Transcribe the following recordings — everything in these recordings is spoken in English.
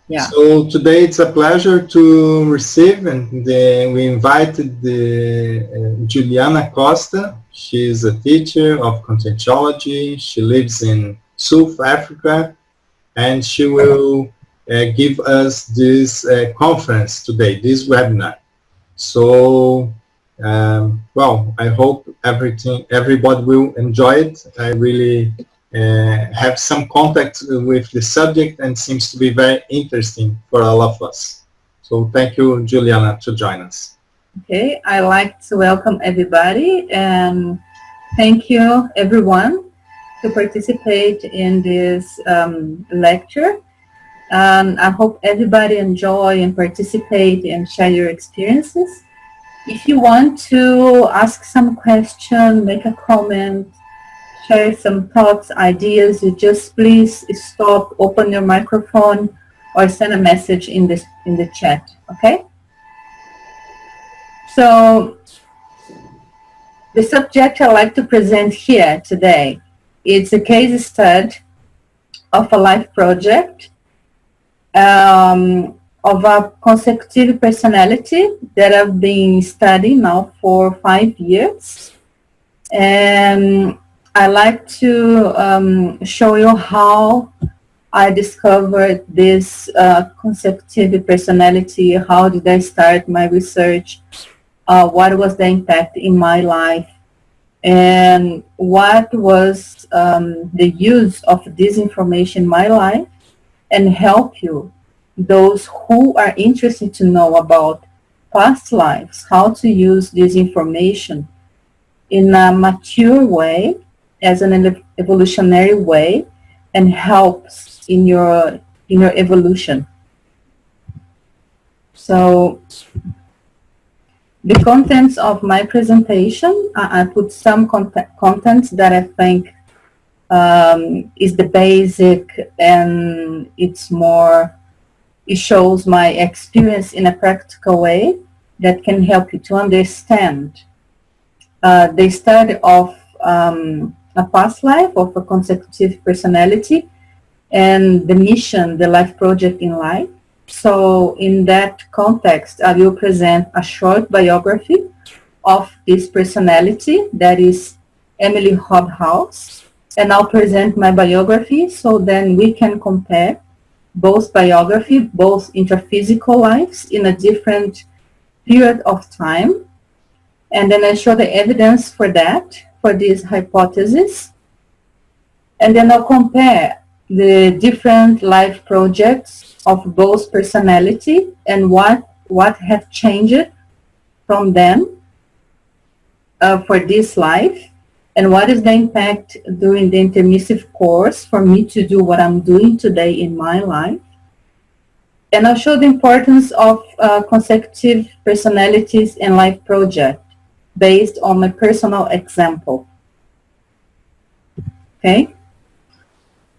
Yeah. So today it's a pleasure to receive, and we invited Juliana Costa. She is a teacher of content geology. She lives in South Africa, and she will give us this conference today, this webinar. So, well, I hope everybody will enjoy it. I really have some contact with the subject and seems to be very interesting for all of us. So thank you, Juliana, to join us. Okay, I like to welcome everybody and thank you everyone to participate in this lecture. And I hope everybody enjoy and participate and share your experiences. If you want to ask some question, make a comment, share some thoughts, ideas, you just please stop, open your microphone, or send a message in the chat. Okay? So the subject I'd like to present here today, it's a case study of a life project of a consecutive personality that I've been studying now for 5 years. And I like to show you how I discovered this consecutive personality, how did I start my research, what was the impact in my life, and what was the use of this information in my life, and help you, those who are interested to know about past lives, how to use this information in a mature way, as an evolutionary way, and helps in your evolution. So the contents of my presentation, I put some contents that I think is the basic, and it shows my experience in a practical way that can help you to understand the study of a past life, of a consecutive personality, and the mission, the life project in life. So in that context, I will present a short biography of this personality, that is Emily Hobhouse, and I'll present my biography, so then we can compare both biography, both intraphysical lives in a different period of time, and then I show the evidence for that, for this hypothesis, and then I'll compare the different life projects of both personality and what have changed from them for this life, and what is the impact during the intermissive course for me to do what I'm doing today in my life. And I'll show the importance of consecutive personalities and life project based on my personal example. Okay?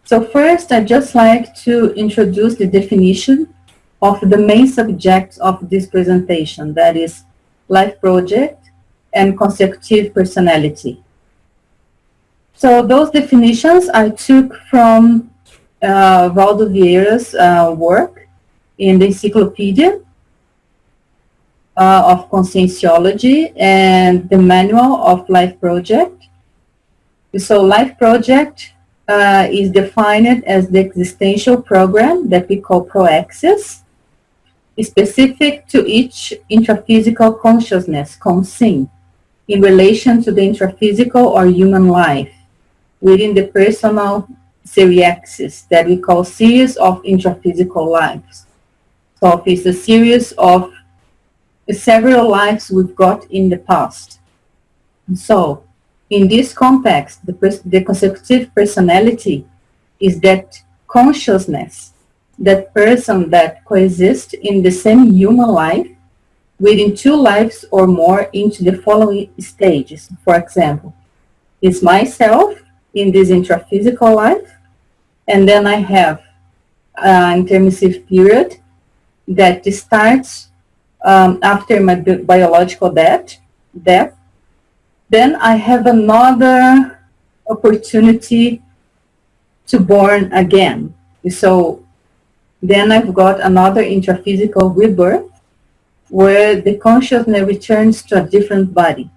So first, I'd just like to introduce the definition of the main subjects of this presentation, that is life project and consecutive personality. So those definitions I took from Valdo Vieira's work in the Encyclopedia of Conscienciology and the Manual of Life Project. So life project is defined as the existential program that we call proaxis, specific to each intraphysical consciousness, conscience, in relation to the intraphysical or human life within the personal seriaxis that we call series of intraphysical lives. So it's a series of several lives we've got in the past. So in this context, the consecutive personality is that consciousness, that person that coexists in the same human life within 2 lives or more into the following stages. For example, it's myself in this intraphysical life, and then I have an intermissive period that starts after my biological death. Then I have another opportunity to born again. So Then I've got another intraphysical rebirth where the consciousness returns to a different body.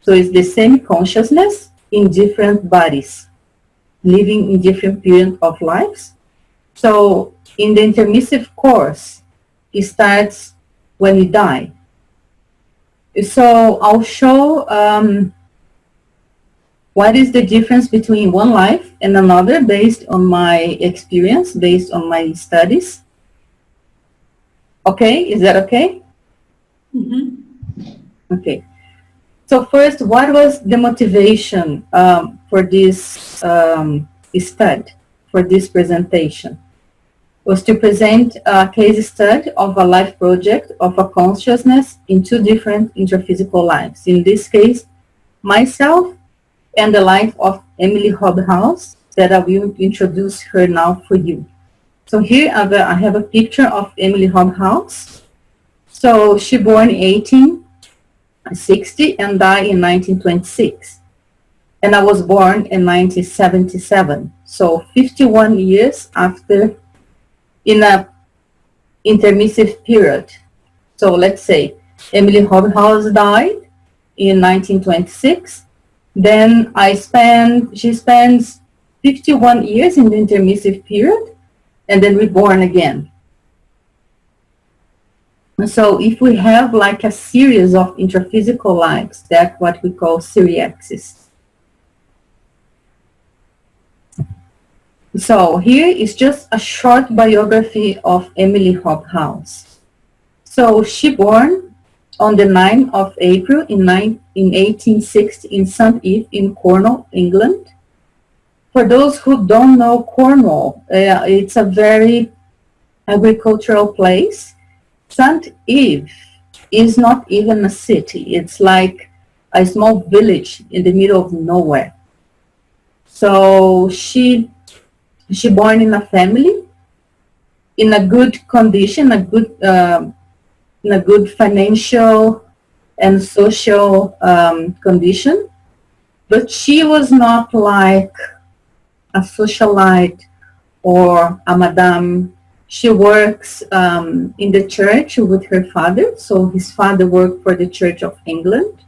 So it's the same consciousness in different bodies, living in different periods of lives. So in the intermissive course, it starts when you die. So I'll show what is the difference between one life and another based on my experience, based on my studies. Okay, is that okay? Mm-hmm. Okay. So first, what was the motivation for this study, for this presentation? Was to present a case study of a life project of a consciousness in two different intraphysical lives. In this case, myself and the life of Emily Hobhouse, that I will introduce her now for you. So here I have a picture of Emily Hobhouse. So she born in 1860 and died in 1926. And I was born in 1977. So 51 years after, in a intermissive period. So let's say Emily Hobhouse died in 1926. Then she spends 51 years in the intermissive period and then reborn again. So if we have like a series of intraphysical lives, that's what we call seriaxis. So here is just a short biography of Emily Hobhouse. So she born on the 9th of April in 1860 in St. Eve in Cornwall, England. For those who don't know Cornwall, it's a very agricultural place. St. Eve is not even a city. It's like a small village in the middle of nowhere. So she born in a family in a good condition, in a good financial and social condition, but she was not like a socialite or a madame. She works in the church with her father. So his father worked for the Church of England.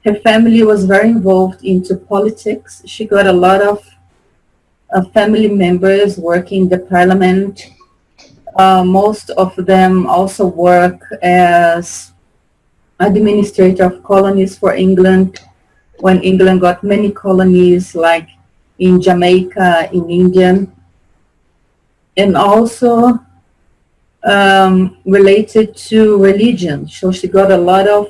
Her family was very involved into politics. She got a lot of family members working in the parliament. Most of them also work as administrator of colonies for England when England got many colonies like in Jamaica, in India, and also related to religion. So she got a lot of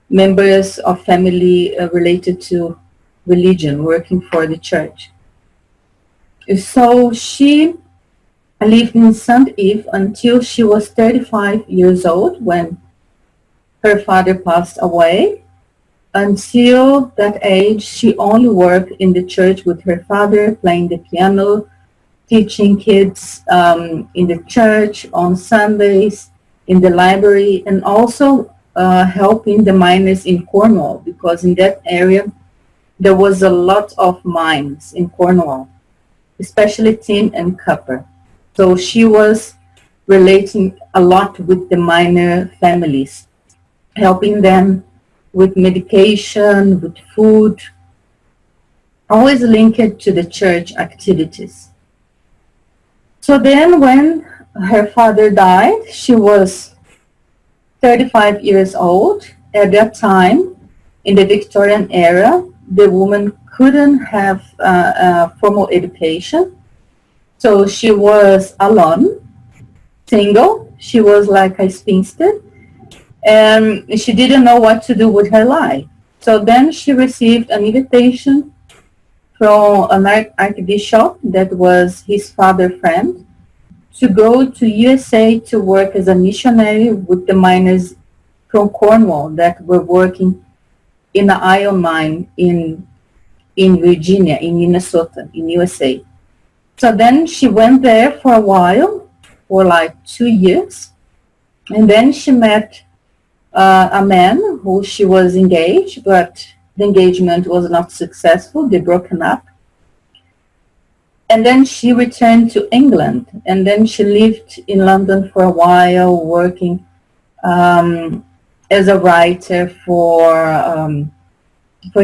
members of family related to religion working for the church. So she lived in St. Eve until she was 35 years old when her father passed away. Until that age, she only worked in the church with her father, playing the piano, teaching kids in the church on Sundays, in the library, and also helping the miners in Cornwall, because in that area there was a lot of mines in Cornwall, especially tin and copper. So she was relating a lot with the miner families, helping them with medication, with food, always linked to the church activities. So then when her father died, she was 35 years old. At that time, in the Victorian era, the woman couldn't have formal education. So she was alone, single. She was like a spinster. And she didn't know what to do with her life. So then she received an invitation from an archbishop that was his father's friend to go to USA to work as a missionary with the miners from Cornwall that were working in an iron mine in Virginia, in Minnesota, in USA. So then she went there for a while, for like 2 years, and then she met a man who she was engaged, but the engagement was not successful. They broken up. And then she returned to England, and then she lived in London for a while, working as a writer for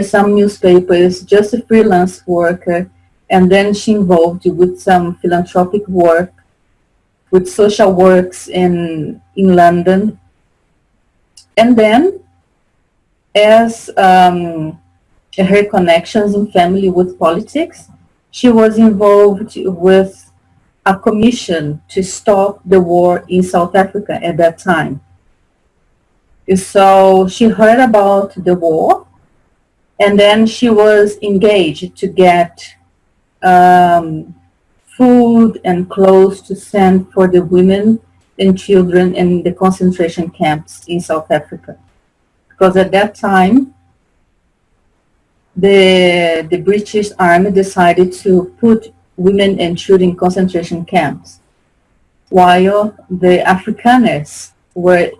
some newspapers, just a freelance worker. And then she involved with some philanthropic work, with social works in London. And then, as her connections in family with politics, she was involved with a commission to stop the war in South Africa at that time. So she heard about the war, and then she was engaged to get food and clothes to send for the women and children in the concentration camps in South Africa. Because at that time, the British Army decided to put women and children in concentration camps, while the Afrikaners were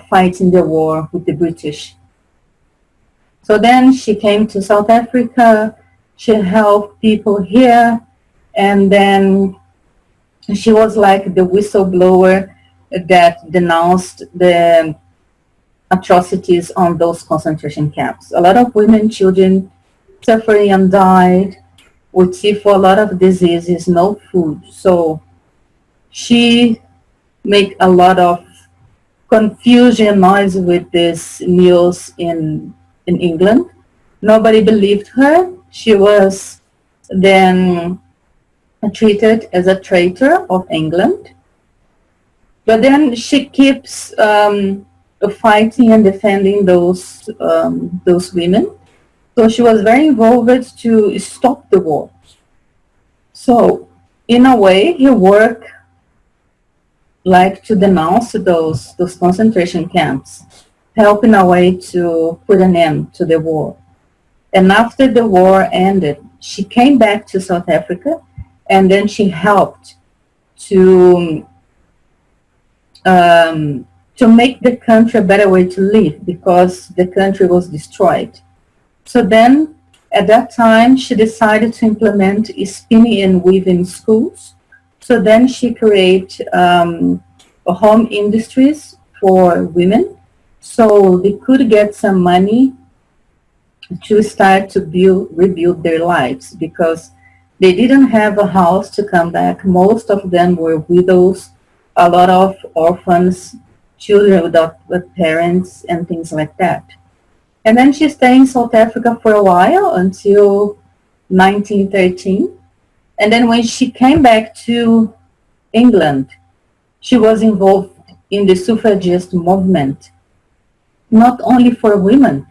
fighting the war with the British. So then she came to South Africa, she helped people here, and then she was like the whistleblower that denounced the atrocities on those concentration camps. A lot of women, children suffering and died with for a lot of diseases, no food. So she made a lot of confusion, noise with these news in England. Nobody believed her. She was then treated as a traitor of England. But then she keeps fighting and defending those women. So she was very involved to stop the war. So in a way, her work like to denounce those concentration camps, help in a way to put an end to the war. And after the war ended, she came back to South Africa, and then she helped to make the country a better way to live, because the country was destroyed. So then, at that time, she decided to implement spinning and weaving schools. So then she created home industries for women, so they could get some money to start to rebuild their lives, because they didn't have a house to come back. Most of them were widows, a lot of orphans, children without parents, and things like that. And then she stayed in South Africa for a while until 1913. And then when she came back to England, she was involved in the suffragist movement, not only for women,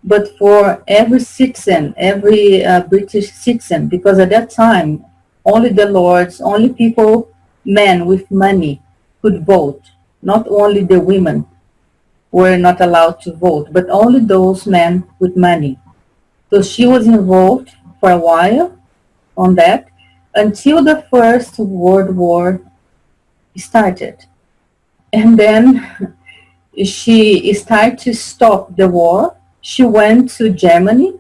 but for every citizen, every British citizen, because at that time, only the lords, only people, men with money could vote. Not only the women were not allowed to vote, but only those men with money. So she was involved for a while on that until the First World War started. And then she started to stop the war. She went to Germany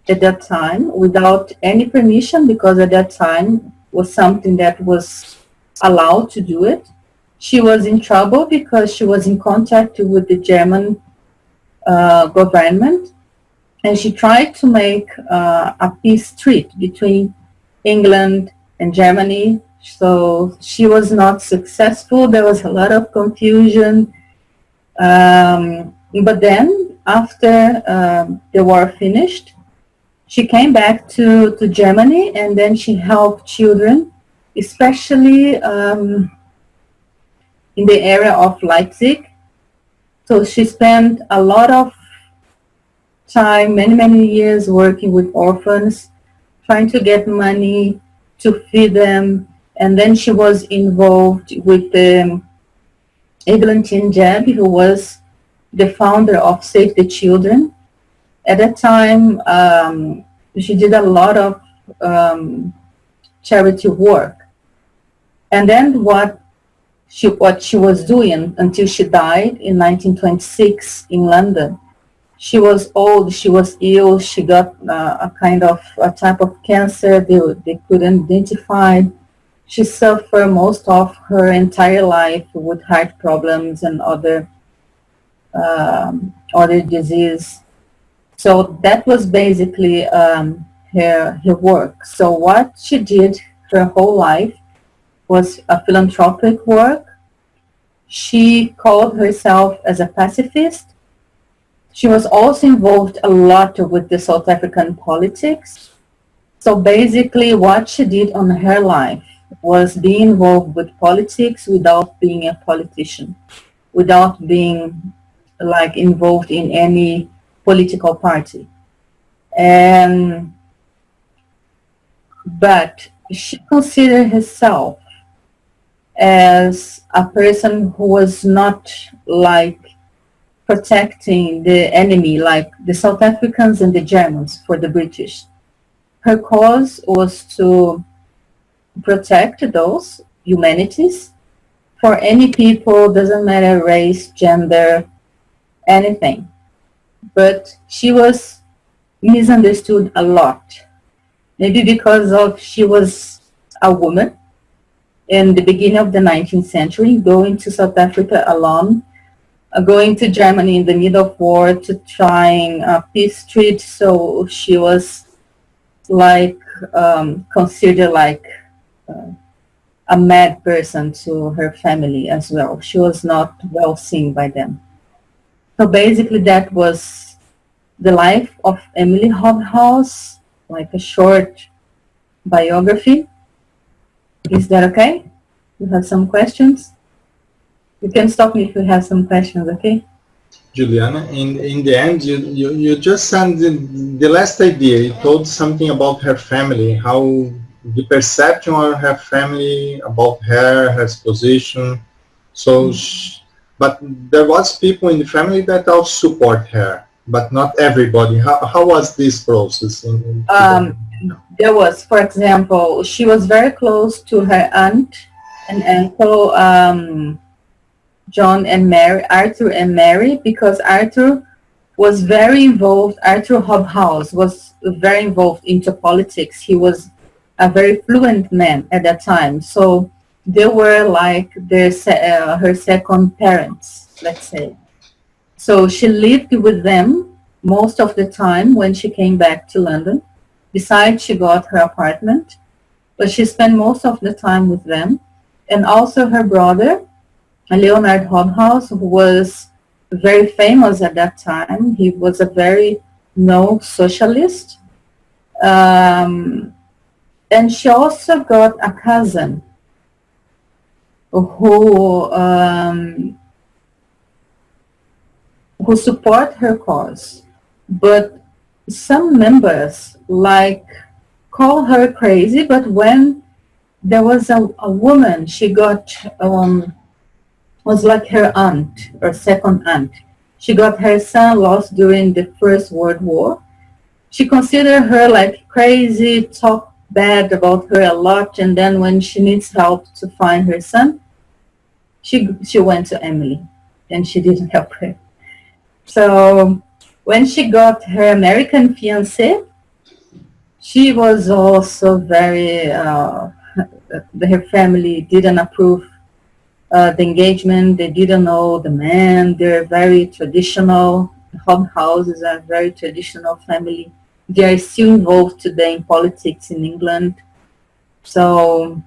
at that time without any permission, because at that time was something that was allowed to do it. She was in trouble because she was in contact with the German government, and she tried to make a peace treaty between England and Germany. So she was not successful. There was a lot of confusion. But then, after the war finished, she came back to Germany, and then she helped children, especially in the area of Leipzig. So she spent a lot of time, many years, working with orphans, trying to get money to feed them. And then she was involved with Eglantine Jebb, who was the founder of Save the Children. At that time, she did a lot of charity work. And then what she was doing until she died in 1926 in London, She was old, she was ill, she got a type of cancer they couldn't identify. She suffered most of her entire life with heart problems and other disease. So that was basically her work. So what she did her whole life was a philanthropic work. She called herself as a pacifist. She was also involved a lot with the South African politics. So basically what she did on her life was being involved with politics without being a politician, without being like involved in any political party. And but she considered herself as a person who was not like protecting the enemy, like the South Africans and the Germans for the British. Her cause was to protect those humanities for any people, doesn't matter race, gender, anything. But she was misunderstood a lot. Maybe because of she was a woman in the beginning of the 19th century, going to South Africa alone, going to Germany in the middle of war to trying a peace treaty. So she was like considered like a mad person to her family as well. She was not well seen by them. So basically that was the life of Emily Hobhouse, like a short biography. Is that okay? You have some questions? You can stop me if you have some questions, okay? Juliana, in the end, you just said the last idea. You told something about her family, how the perception of her family about her position. So, but there was people in the family that also support her, but not everybody. How was this process? There was, for example, she was very close to her aunt and uncle, John and Mary, Arthur and Mary, because Arthur was very involved. Arthur Hobhouse was very involved into politics. He was a very fluent man at that time. So they were like her second parents, let's say. So she lived with them most of the time when she came back to London. Besides, she got her apartment, but she spent most of the time with them. And also her brother, Leonard Hobhouse, who was very famous at that time. He was a very known socialist. And she also got a cousin who support her cause. But some members like call her crazy, but when there was a woman, she got was like her aunt or second aunt. She got her son lost during the First World War. She considered her like crazy, talk bad about her a lot, and then when she needs help to find her son, she went to Emily, and she didn't help her. So when she got her American fiancé, she was also very, her family didn't approve the engagement. They didn't know the man. They're very traditional. Hobhouse is a very traditional family. They are still involved today in politics in England. So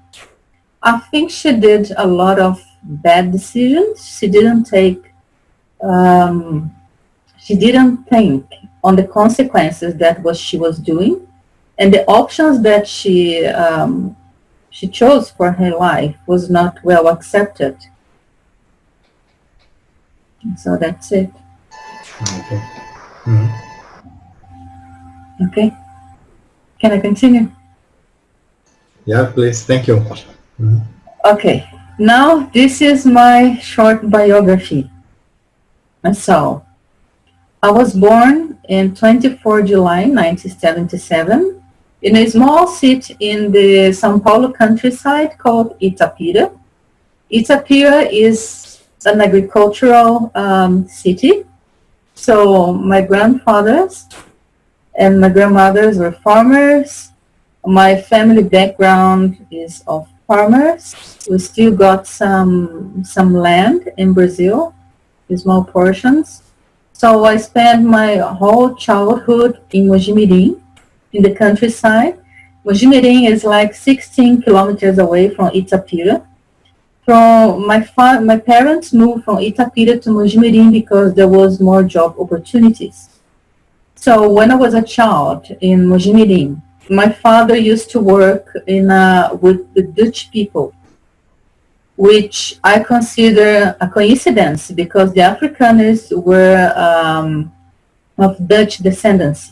I think she did a lot of bad decisions. She didn't think on the consequences that what she was doing, and the options that she chose for her life was not well accepted. So that's it. Okay. Mm-hmm. Okay. Can I continue? Yeah, please. Thank you. Mm-hmm. Okay. Now this is my short biography. So I was born in 24 July 1977 in a small city in the São Paulo countryside called Itapira. Itapira is an agricultural city. So my grandfathers and my grandmothers were farmers. My family background is of farmers. We still got some land in Brazil, in small portions. So I spent my whole childhood in Mojimirim, in the countryside. Mojimirim is like 16 kilometers away from Itapira. From my parents moved from Itapira to Mojimirim because there was more job opportunities. So when I was a child in Mojimirim, my father used to work with the Dutch people, which I consider a coincidence because the Afrikaners were of Dutch descendants.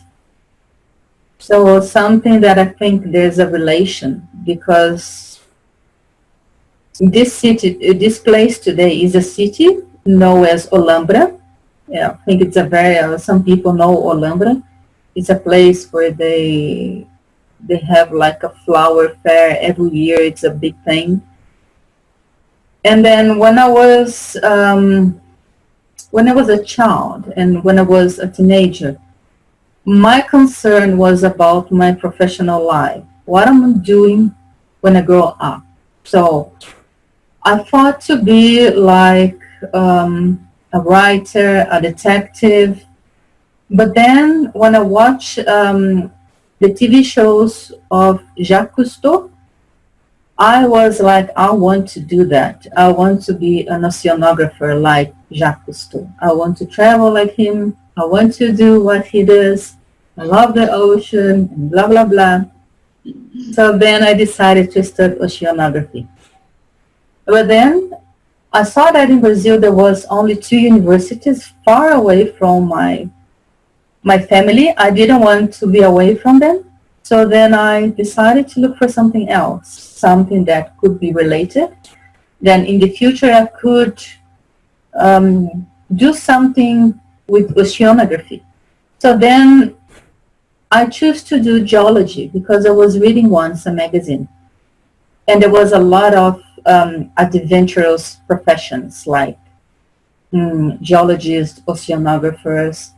So something that I think there's a relation because this place today is a city known as Olambra. Yeah, I think it's a very, some people know Olambra. It's a place where they have like a flower fair every year. It's a big thing. And then when I was a child and when I was a teenager, my concern was about my professional life. What am I doing when I grow up? So I thought to be like a writer, a detective. But then when I watch the TV shows of Jacques Cousteau, I was like, I want to do that. I want to be an oceanographer like Jacques Cousteau. I want to travel like him. I want to do what he does. I love the ocean and blah, blah, blah. So then I decided to study oceanography. But then I saw that in Brazil there was only 2 universities far away from my family. I didn't want to be away from them. So then I decided to look for something else, something that could be related. Then in the future I could do something with oceanography. So then I chose to do geology because I was reading once a magazine. And there was a lot of adventurous professions like geologists, oceanographers,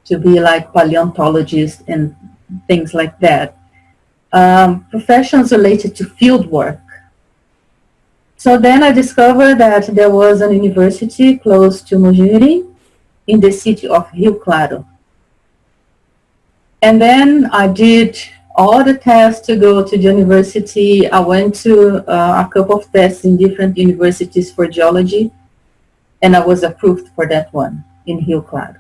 to be like paleontologists and things like that. Professions related to field work. So then I discovered that there was an university close to Mojimirim in the city of Rio Claro. And then I did all the tests to go to the university. I went to a couple of tests in different universities for geology, and I was approved for that one in Rio Claro.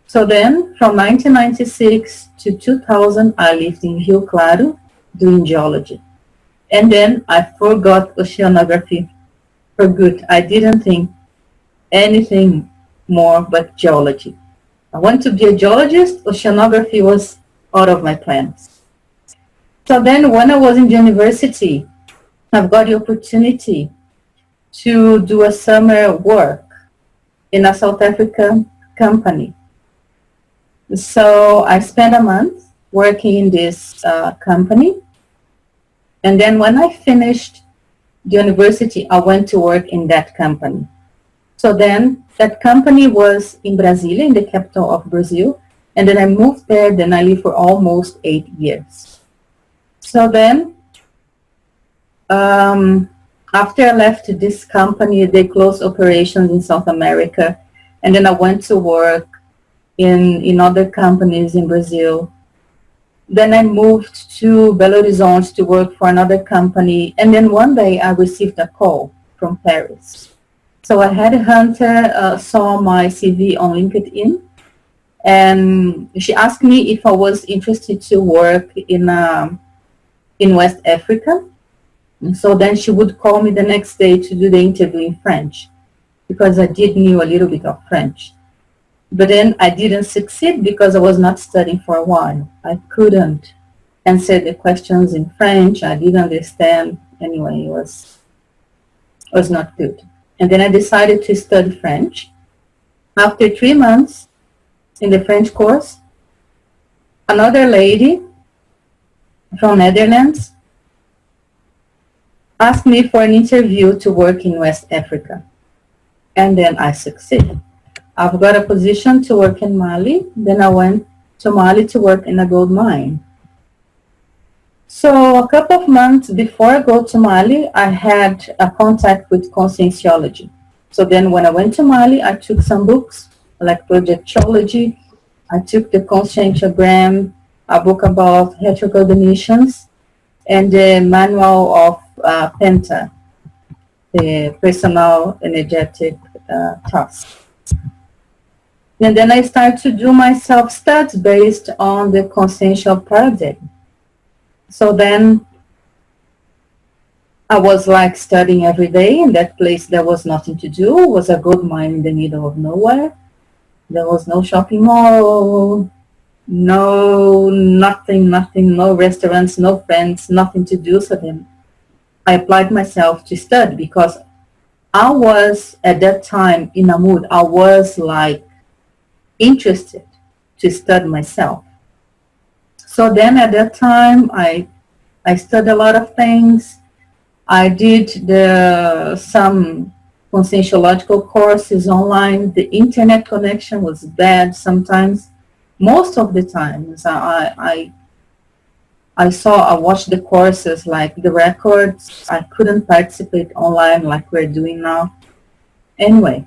So then, from 1996 to 2000, I lived in Rio Claro doing geology. And then I forgot oceanography for good. I didn't think anything more but geology. I wanted to be a geologist. Oceanography was out of my plans. So then when I was in the university, I've got the opportunity to do a summer work in a South African company. So I spent a month working in this company. And then when I finished the university, I went to work in that company. So then that company was in Brasilia, in the capital of Brazil. And then I moved there, then I lived for almost 8 years. So then, after I left this company, they closed operations in South America. And then I went to work in other companies in Brazil. Then I moved to Belo Horizonte to work for another company. And then one day I received a call from Paris. So a headhunter saw my CV on LinkedIn. And she asked me if I was interested to work in West Africa. And so then she would call me the next day to do the interview in French, because I did know a little bit of French. But then I didn't succeed because I was not studying for a while. I couldn't answer the questions in French. I didn't understand. Anyway, it was not good. And then I decided to study French. After 3 months in the French course, another lady from Netherlands asked me for an interview to work in West Africa. and then I succeed. I've got a position to work in Mali, then I went to Mali to work in a gold mine. So a couple of months before I go to Mali, I had a contact with conscientiology. So then when I went to Mali, I took some books like Project Geology. I took the conscientiogram, a book about heterocognitions, and the manual of Penta, the personal energetic task. And then I started to do my self-study based on the consciential paradigm. So then I was like studying every day in that place. There was nothing to do. It was a gold mine in the middle of nowhere. There was no shopping mall, nothing, no restaurants, no friends, nothing to do. So then I applied myself to study because I was at that time in a mood. I was like interested to study myself. So then at that time I studied a lot of things. I did some conscientiological courses online. The internet connection was bad sometimes. Most of the times I watched the courses, like the records. I couldn't participate online like we're doing now. Anyway,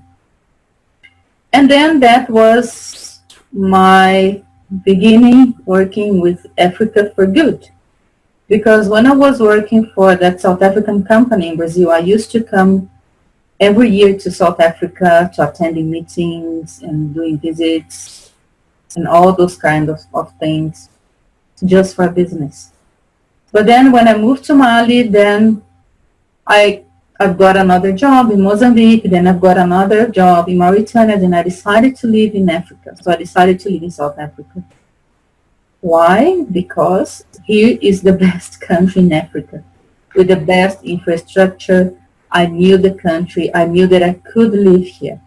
and then that was my beginning working with Africa for Good. Because when I was working for that South African company in Brazil, I used to come every year to South Africa to attending meetings and doing visits and all those kind of things just for business. But then when I moved to Mali, then I've got another job in Mozambique, then I've got another job in Mauritania, then I decided to live in Africa. So I decided to live in South Africa. Why? Because here is the best country in Africa with the best infrastructure. I knew the country. I knew that I could live here.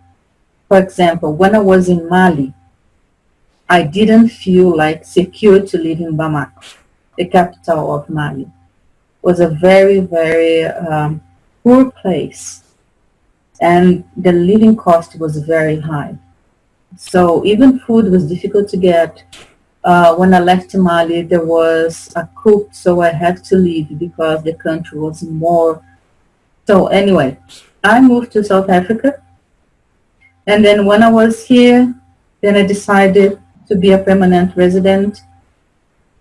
For example, when I was in Mali, I didn't feel like secure to live in Bamako, the capital of Mali. It was a very, very poor place, and the living cost was very high. So even food was difficult to get. When I left Mali, there was a coup, so I had to leave because the country was more. So anyway, I moved to South Africa, and then when I was here, then I decided to be a permanent resident,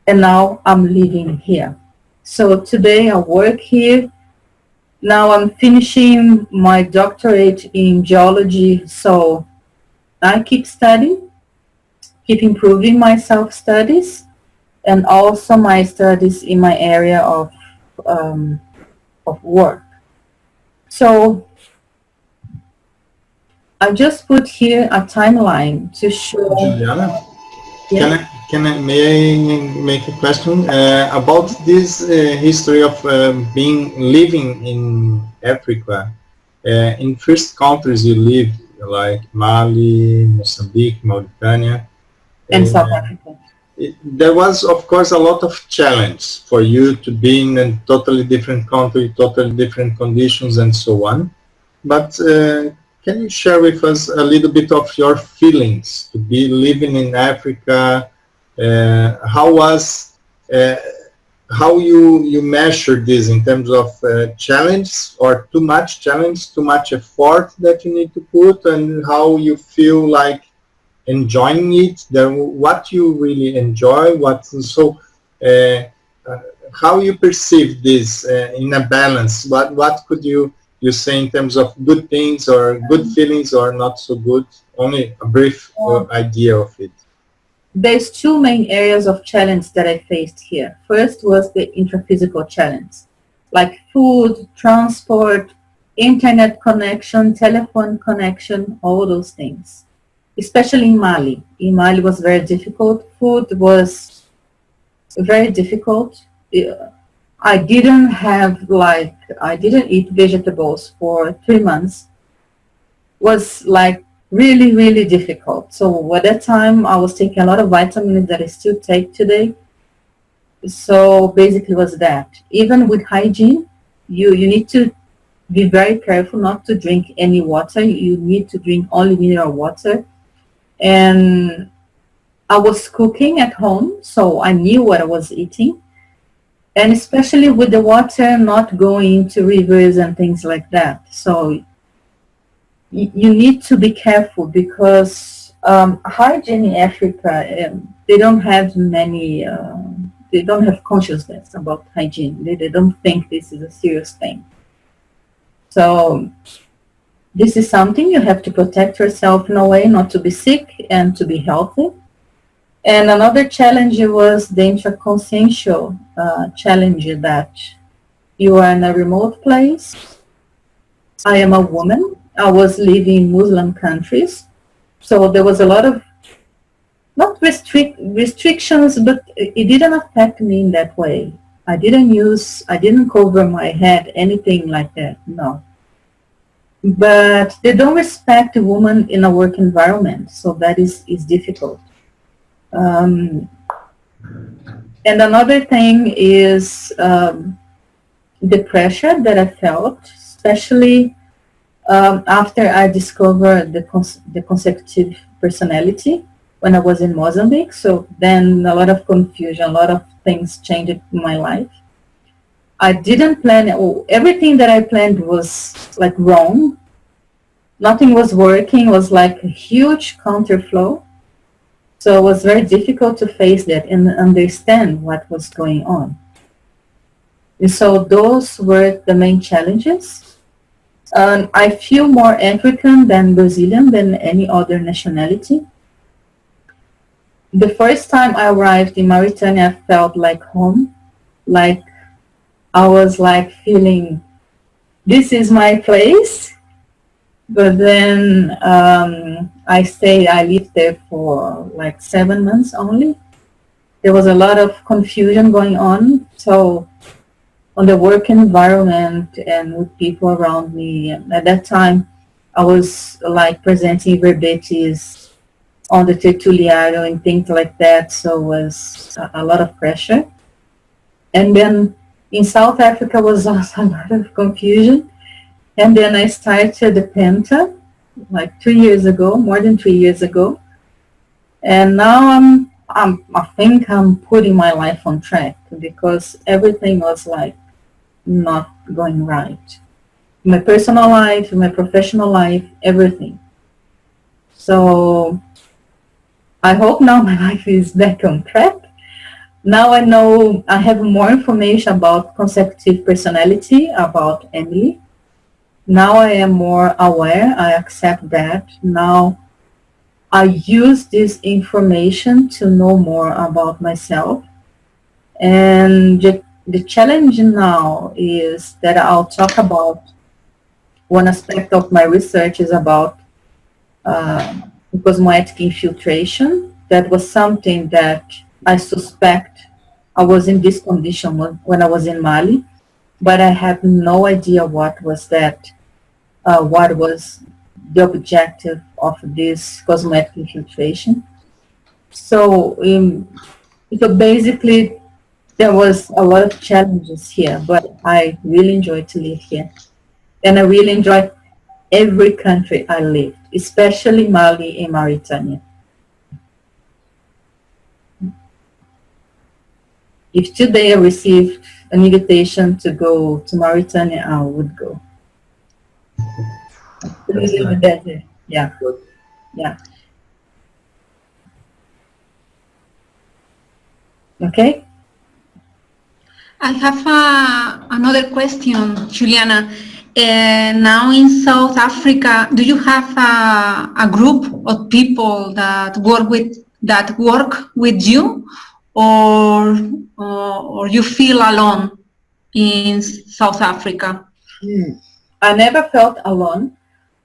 and now I'm living here. So today I work here. Now I'm finishing my doctorate in geology, so I keep studying, keep improving my self-studies, and also my studies in my area of work. So I just put here a timeline to show. Juliana, Yeah. may I make a question about this history of living in Africa? In first countries you lived, like Mali, Mozambique, Mauritania, And South Africa. There was, of course, a lot of challenge for you to be in a totally different country, totally different conditions, and so on. But can you share with us a little bit of your feelings to be living in Africa? How you measure this in terms of challenge, or too much challenge, too much effort that you need to put, and how you feel like enjoying it, what you really enjoy, how you perceive this in a balance. What could you say in terms of good things or good feelings or not so good? Only a brief idea of it. There's two main areas of challenge that I faced here. First was the intraphysical challenge, like food, transport, internet connection, telephone connection, all those things. Especially in Mali. In Mali was very difficult. Food was very difficult. I didn't eat vegetables for 3 months. Was like really, really difficult. So at that time, I was taking a lot of vitamins that I still take today. So basically was that. Even with hygiene, you need to be very careful not to drink any water. You need to drink only mineral water. And I was cooking at home, so I knew what I was eating. And especially with the water not going into rivers and things like that. So you need to be careful because hygiene in Africa, they don't have they don't have consciousness about hygiene. They don't think this is a serious thing. So this is something you have to protect yourself in a way not to be sick and to be healthy. And another challenge was the interconsciential challenge that you are in a remote place. I am a woman. I was living in Muslim countries. So there was a lot of, not restrictions, but it didn't affect me in that way. I didn't cover my head, anything like that, no. But they don't respect a woman in a work environment, so that is difficult. And another thing is the pressure that I felt, especially after I discovered the consecutive personality when I was in Mozambique. So then a lot of confusion, a lot of things changed in my life. I didn't plan, everything that I planned was like wrong. Nothing was working, it was like a huge counterflow. So it was very difficult to face that and understand what was going on. And so those were the main challenges. I feel more African than Brazilian than any other nationality. The first time I arrived in Mauritania, I felt like home. Like I was like feeling, this is my place. But then I lived there for like 7 months only. There was a lot of confusion going on. So on the work environment and with people around me, at that time, I was like presenting verbetes on the tertuliano and things like that. So it was a lot of pressure. And then in South Africa was also a lot of confusion. And then I started the Penta like 3 years ago, more than 3 years ago. And now I think I'm putting my life on track because everything was like not going right. My personal life, my professional life, everything. So I hope now my life is back on track. Now I know I have more information about consecutive personality, about Emily. Now I am more aware, I accept that. Now I use this information to know more about myself. And the challenge now is that I'll talk about one aspect of my research is about cosmetic infiltration. That was something that I suspect I was in this condition when I was in Mali, but I have no idea what was that. What was the objective of this cosmetic infiltration. So, so basically there was a lot of challenges here, but I really enjoyed to live here. And I really enjoyed every country I lived, especially Mali and Mauritania. If today I received an invitation to go to Mauritania, I would go. Nice. Yeah, yeah. Okay. I have another question, Juliana. Now in South Africa, do you have a group of people that work with you, or you feel alone in South Africa? I never felt alone.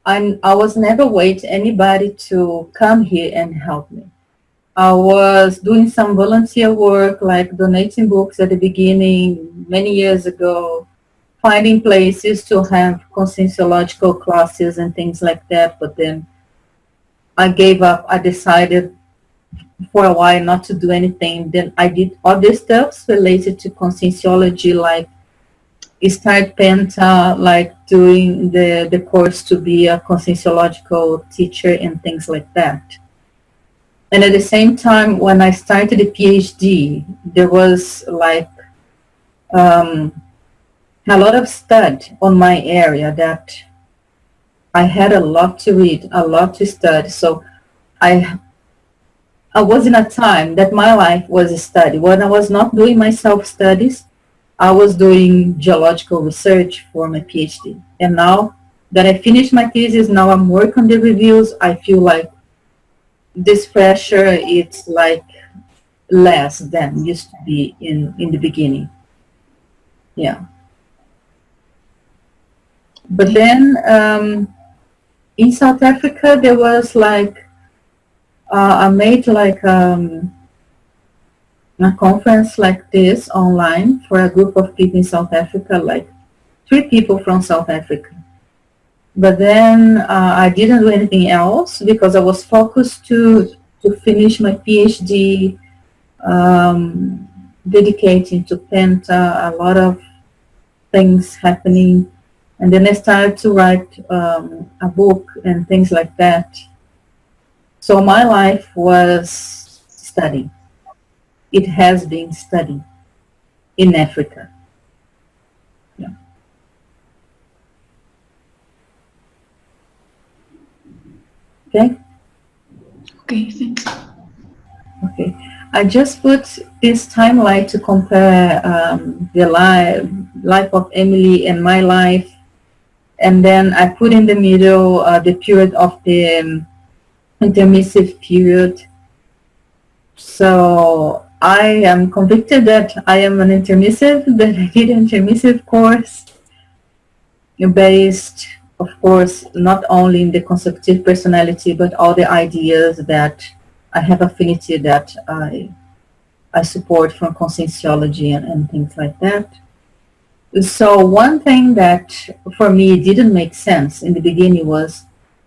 I was never waiting anybody to come here and help me. I was doing some volunteer work, like donating books at the beginning, many years ago, finding places to have conscienciological classes and things like that. But then I gave up. I decided for a while not to do anything. Then I did other stuff related to conscienciology, like start Penta, like doing the course to be a conscienciological teacher and things like that. And at the same time, when I started the PhD, there was like a lot of study on my area that I had a lot to read, a lot to study. So I was in a time that my life was a study. When I was not doing my self-studies, I was doing geological research for my PhD. And now that I finished my thesis, now I'm working on the reviews, I feel like this pressure, it's like less than used to be in the beginning. Yeah. But then in South Africa, there was like, I made like a conference like this online for a group of people in South Africa, like 3 people from South Africa. But then I didn't do anything else because I was focused to finish my PhD, dedicating to Penta, a lot of things happening. And then I started to write a book and things like that. So my life was study. It has been study in Africa. Yeah. Okay? Okay, thanks. Okay. I just put this timeline to compare the life of Emily and my life. And then I put in the middle the period of the intermissive period. So I am convicted that I am an intermissive, that I did an intermissive course based, of course, not only in the consecutive personality, but all the ideas that I have affinity that I support from conscienciology and things like that. So one thing that for me didn't make sense in the beginning was,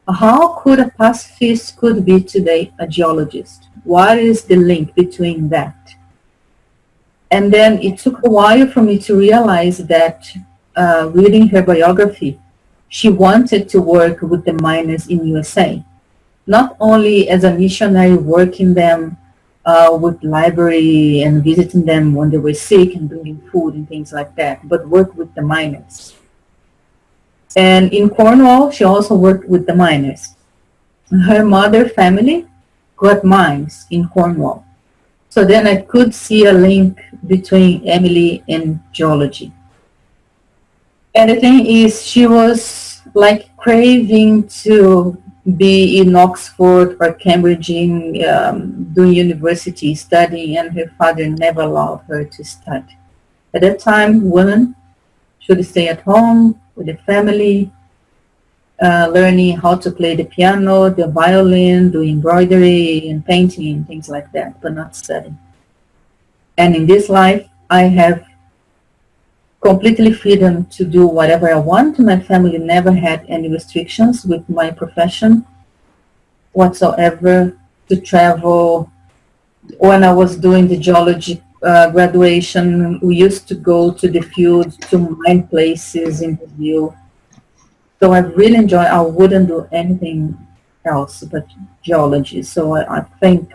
how could a pacifist could be today a geologist? What is the link between that? And then it took a while for me to realize that reading her biography, she wanted to work with the miners in USA, not only as a missionary working them with library and visiting them when they were sick and bringing food and things like that, but work with the miners. And in Cornwall, she also worked with the miners. Her mother family got mines in Cornwall. So then I could see a link between Emily and geology. And the thing is, she was like craving to be in Oxford or Cambridge doing university studying, and her father never allowed her to study. At that time, women should stay at home with the family, learning how to play the piano, the violin, do embroidery and painting and things like that, but not studying. And in this life, I have completely freedom to do whatever I want. My family never had any restrictions with my profession whatsoever to travel. When I was doing the geology graduation, we used to go to the field to mine places in Brazil. So I really enjoy, I wouldn't do anything else but geology. So I think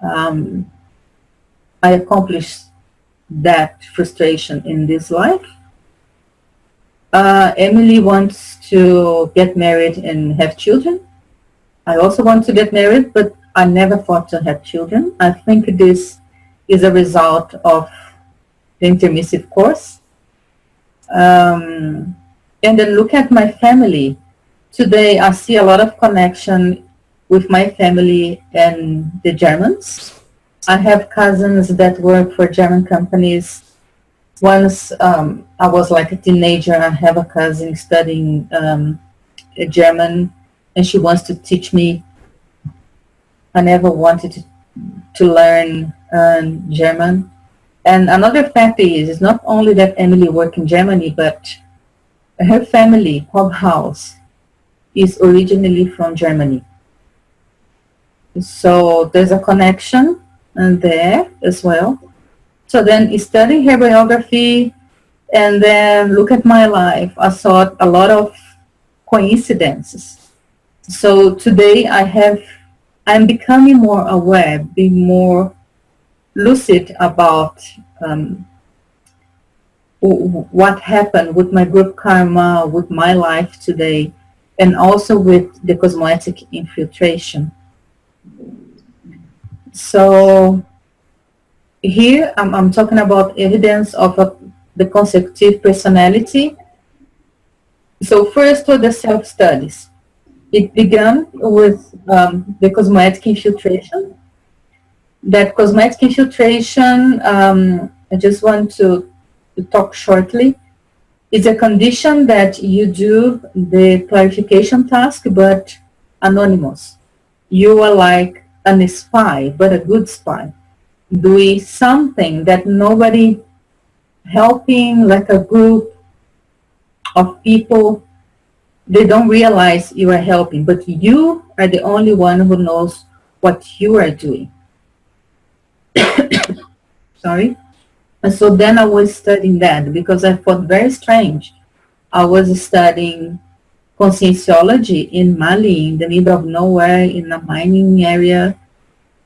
I accomplished that frustration in this life. Emily wants to get married and have children. I also want to get married, but I never thought to have children. I think this is a result of the intermissive course. And then look at my family. Today I see a lot of connection with my family and the Germans. I have cousins that work for German companies. Once I was like a teenager, I have a cousin studying German, and she wants to teach me. I never wanted to learn German. And another fact is, it's not only that Emily worked in Germany, but her family, Hobhaus, is originally from Germany. So there's a connection there as well. So then studying her biography, And then look at my life. I saw a lot of coincidences. So today I'm becoming more aware, being more lucid about what happened with my group karma, with my life today, and also with the cosmetic infiltration. So here I'm talking about evidence of the consecutive personality. So first were the self-studies. It began with the cosmetic infiltration. That cosmetic infiltration, I just want to talk shortly. It's a condition that you do the clarification task, but anonymous. You are like a spy, but a good spy, doing something that nobody helping, like a group of people, they don't realize you are helping, but you are the only one who knows what you are doing. Sorry. And so then I was studying that because I thought very strange. I was studying conscienciology in Mali, in the middle of nowhere, in a mining area,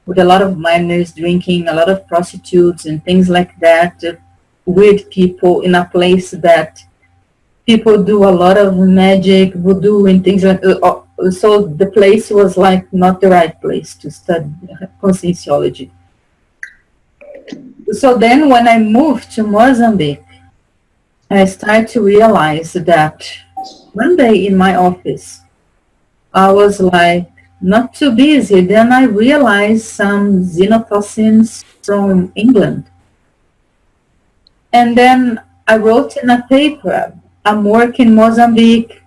with a lot of miners drinking, a lot of prostitutes and things like that, weird people in a place that people do a lot of magic, voodoo and things like that. So the place was like not the right place to study conscienciology. So then when I moved to Mozambique, I started to realize that one day in my office, I was like not too busy. Then I realized some xenotoxins from England. And then I wrote in a paper, I'm working in Mozambique.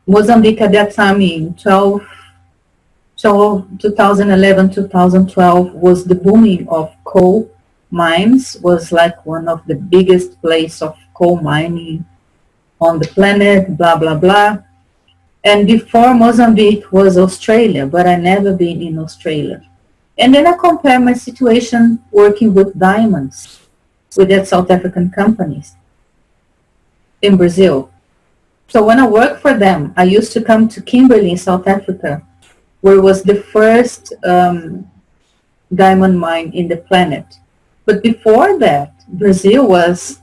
Mozambique at that time in 2011, 2012 was the booming of coal mines, was like one of the biggest place of coal mining on the planet, blah, blah, blah. And before Mozambique was Australia, but I never been in Australia. And then I compare my situation working with diamonds, with that South African companies in Brazil. So when I worked for them, I used to come to Kimberley in South Africa, where it was the first diamond mine in the planet. But before that, Brazil was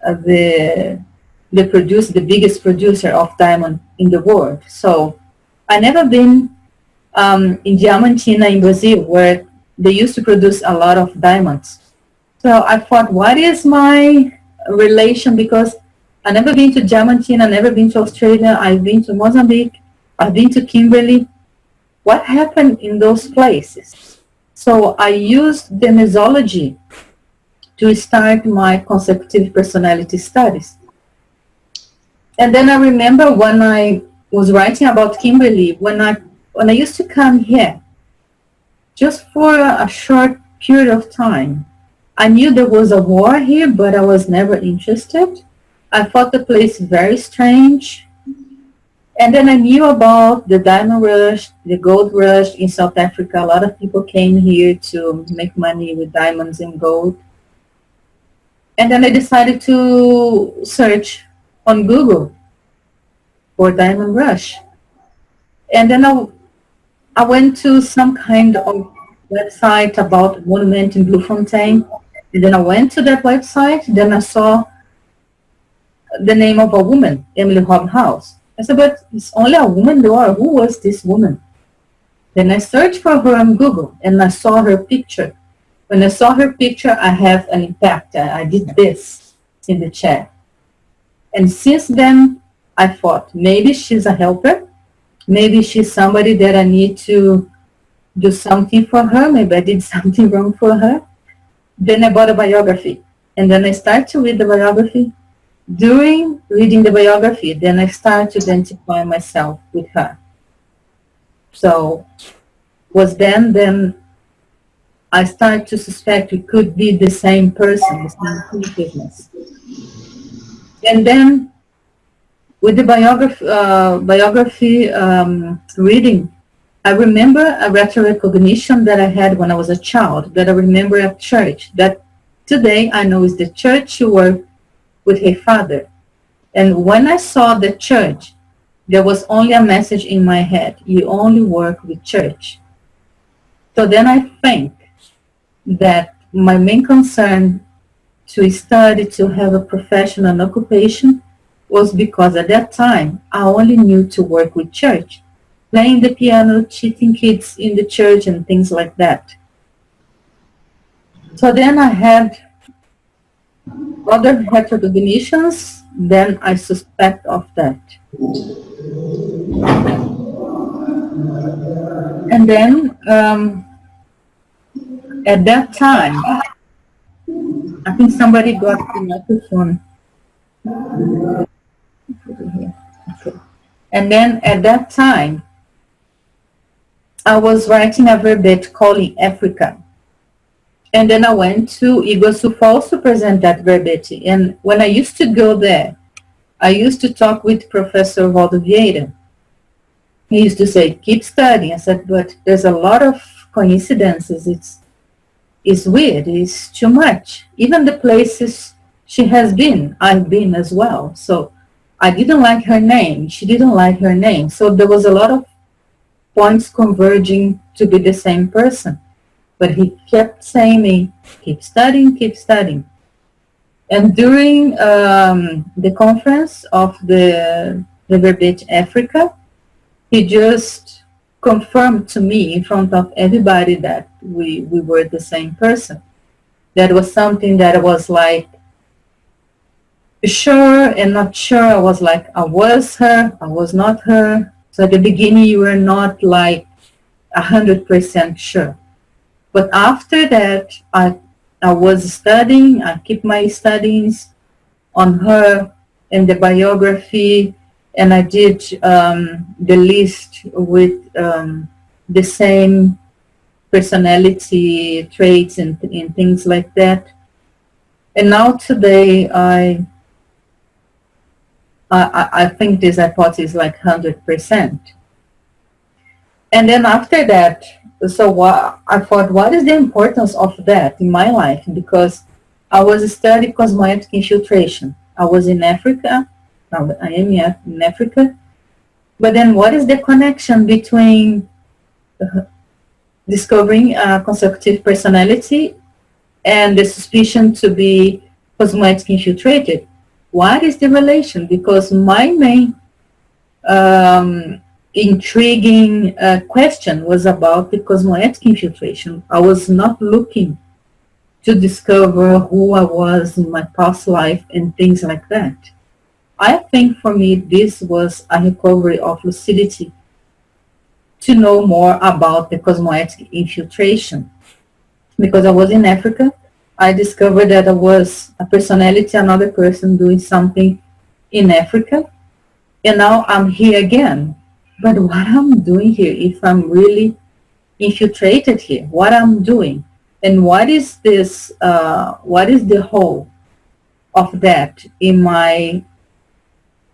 the biggest producer of diamond in the world. So I never been in Diamantina in Brazil, where they used to produce a lot of diamonds. So I thought, what is my relation? Because I never been to Diamantina, I never been to Australia, I've been to Mozambique, I've been to Kimberley. What happened in those places? So I used the mesology to start my consecutive personality studies. And then I remember when I was writing about Kimberley, when I used to come here, just for a short period of time, I knew there was a war here, but I was never interested. I thought the place very strange. And then I knew about the diamond rush, the gold rush in South Africa. A lot of people came here to make money with diamonds and gold. And then I decided to search on Google for diamond rush. And then I went to some kind of website about monument in Bloemfontein. And then I went to that website. Then I saw the name of a woman, Emily Hobhouse. I said, but it's only a woman there. Who was this woman? Then I searched for her on Google and I saw her picture. When I saw her picture, I have an impact. I did this in the chat. And since then, I thought, maybe she's a helper. Maybe she's somebody that I need to do something for her. Maybe I did something wrong for her. Then I bought a biography. And then I started to read the biography. During reading the biography, then I started to identify myself with her. So was then I started to suspect it could be the same person, the same consciousness. And then with the biography reading, I remember a retrocognition that I had when I was a child, that I remember at church, that today I know is the church where with her father. And when I saw the church, there was only a message in my head: you only work with church. So then I think that my main concern to study, to have a profession and occupation, was because at that time I only knew to work with church, playing the piano, teaching kids in the church and things like that. So then I had other recognitions, then I suspect of that. And then at that time, I think somebody got the microphone. Okay. And then at that time, I was writing a verbate calling Africa. And then I went to Iguaçu Falls to present that verbate. And when I used to go there, I used to talk with Professor Waldo Vieira. He used to say, keep studying. I said, but there's a lot of coincidences. It's weird. It's too much. Even the places she has been, I've been as well. So I didn't like her name. She didn't like her name. So there was a lot of points converging to be the same person. But he kept saying me, keep studying, keep studying. And during the conference of the Verbate Africa, he just confirmed to me in front of everybody that we were the same person. That was something that was like sure and not sure. I was like, I was her, I was not her. So at the beginning you were not like 100% sure. But after that, I was studying, I keep my studies on her and the biography, and I did the list with the same personality traits and things like that. And now today, I think this hypothesis is like 100%. And then after that, so I thought, what is the importance of that in my life? Because I was studying cosmetic infiltration. I was in Africa. I am in Africa. But then what is the connection between discovering a consecutive personality and the suspicion to be cosmetic infiltrated? What is the relation? Because my main intriguing question was about the cosmetic infiltration. I was not looking to discover who I was in my past life and things like that. I think for me this was a recovery of lucidity to know more about the cosmetic infiltration. Because I was in Africa, I discovered that I was a personality, another person doing something in Africa, and now I'm here again. But what I'm doing here, if I'm really infiltrated here, what I'm doing, and what is this, what is the whole of that in my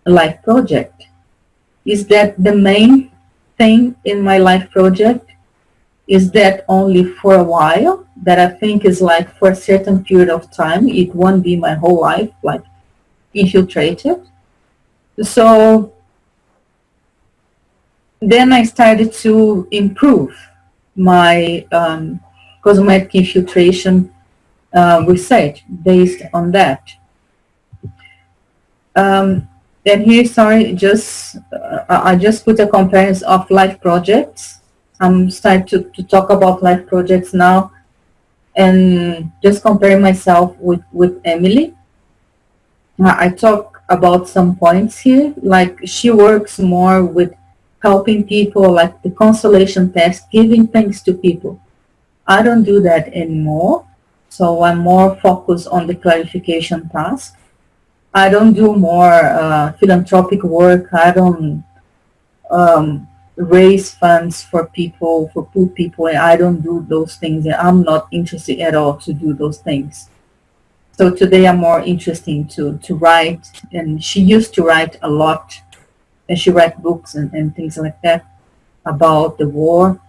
life project? Is that the main thing in my life project? Is that only for a while, that I think is like for a certain period of time? It won't be my whole life, like infiltrated. So then I started to improve my cosmetic infiltration research based on that. And here, sorry, I just put a comparison of life projects. I'm starting to talk about life projects now and just compare myself with Emily. I talk about some points here, like she works more with helping people, like the consolation test, giving things to people. I don't do that anymore, so I'm more focused on the clarification task. I don't do more philanthropic work. I don't raise funds for people, for poor people. I don't do those things. I'm not interested at all to do those things. So today I'm more interested to write, and she used to write a lot, and she writes books and things like that about the war.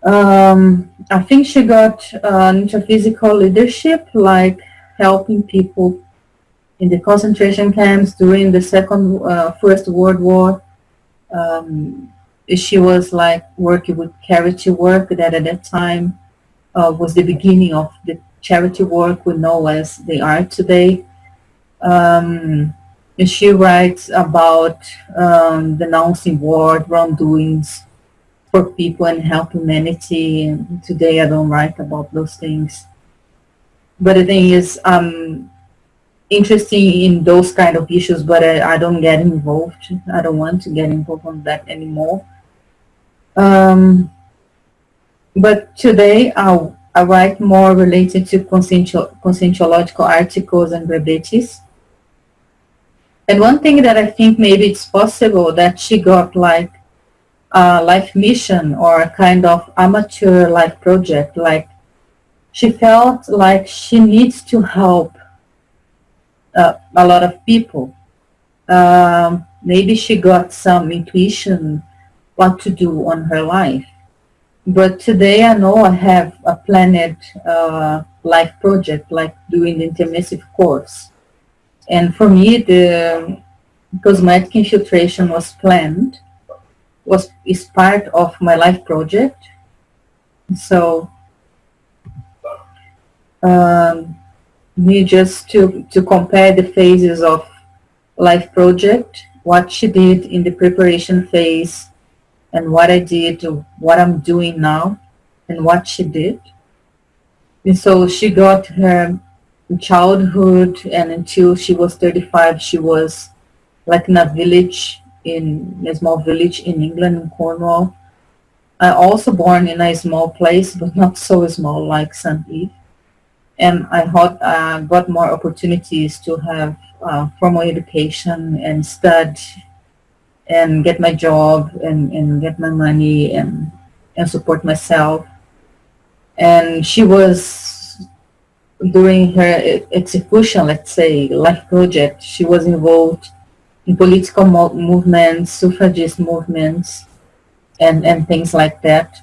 I think she got introphysical leadership, like helping people in the concentration camps during the First World War. She was like working with charity work that at that time was the beginning of the charity work we know as they are today. And she writes about denouncing war, wrongdoings for people and help humanity. And today I don't write about those things. But the thing is, interesting in those kind of issues, but I don't get involved. I don't want to get involved on that anymore. But today I write more related to conscientiological articles and brevetes. And one thing that I think maybe it's possible that she got like a life mission or a kind of amateur life project. Like she felt like she needs to help a lot of people. Maybe she got some intuition what to do on her life. But today I know I have a planned life project, like doing the intermissive course. And for me, the cosmetic infiltration was planned, is part of my life project. So me just to compare the phases of life project, what she did in the preparation phase, and what I did, what I'm doing now, and what she did. And so she got her childhood, and until she was 35, she was like in a small village in England, in Cornwall. I also born in a small place, but not so small like St. Eve. And I got more opportunities to have formal education and study and get my job and get my money and support myself. And she was, during her execution, let's say, life project, she was involved in political movements, suffragist movements, and things like that.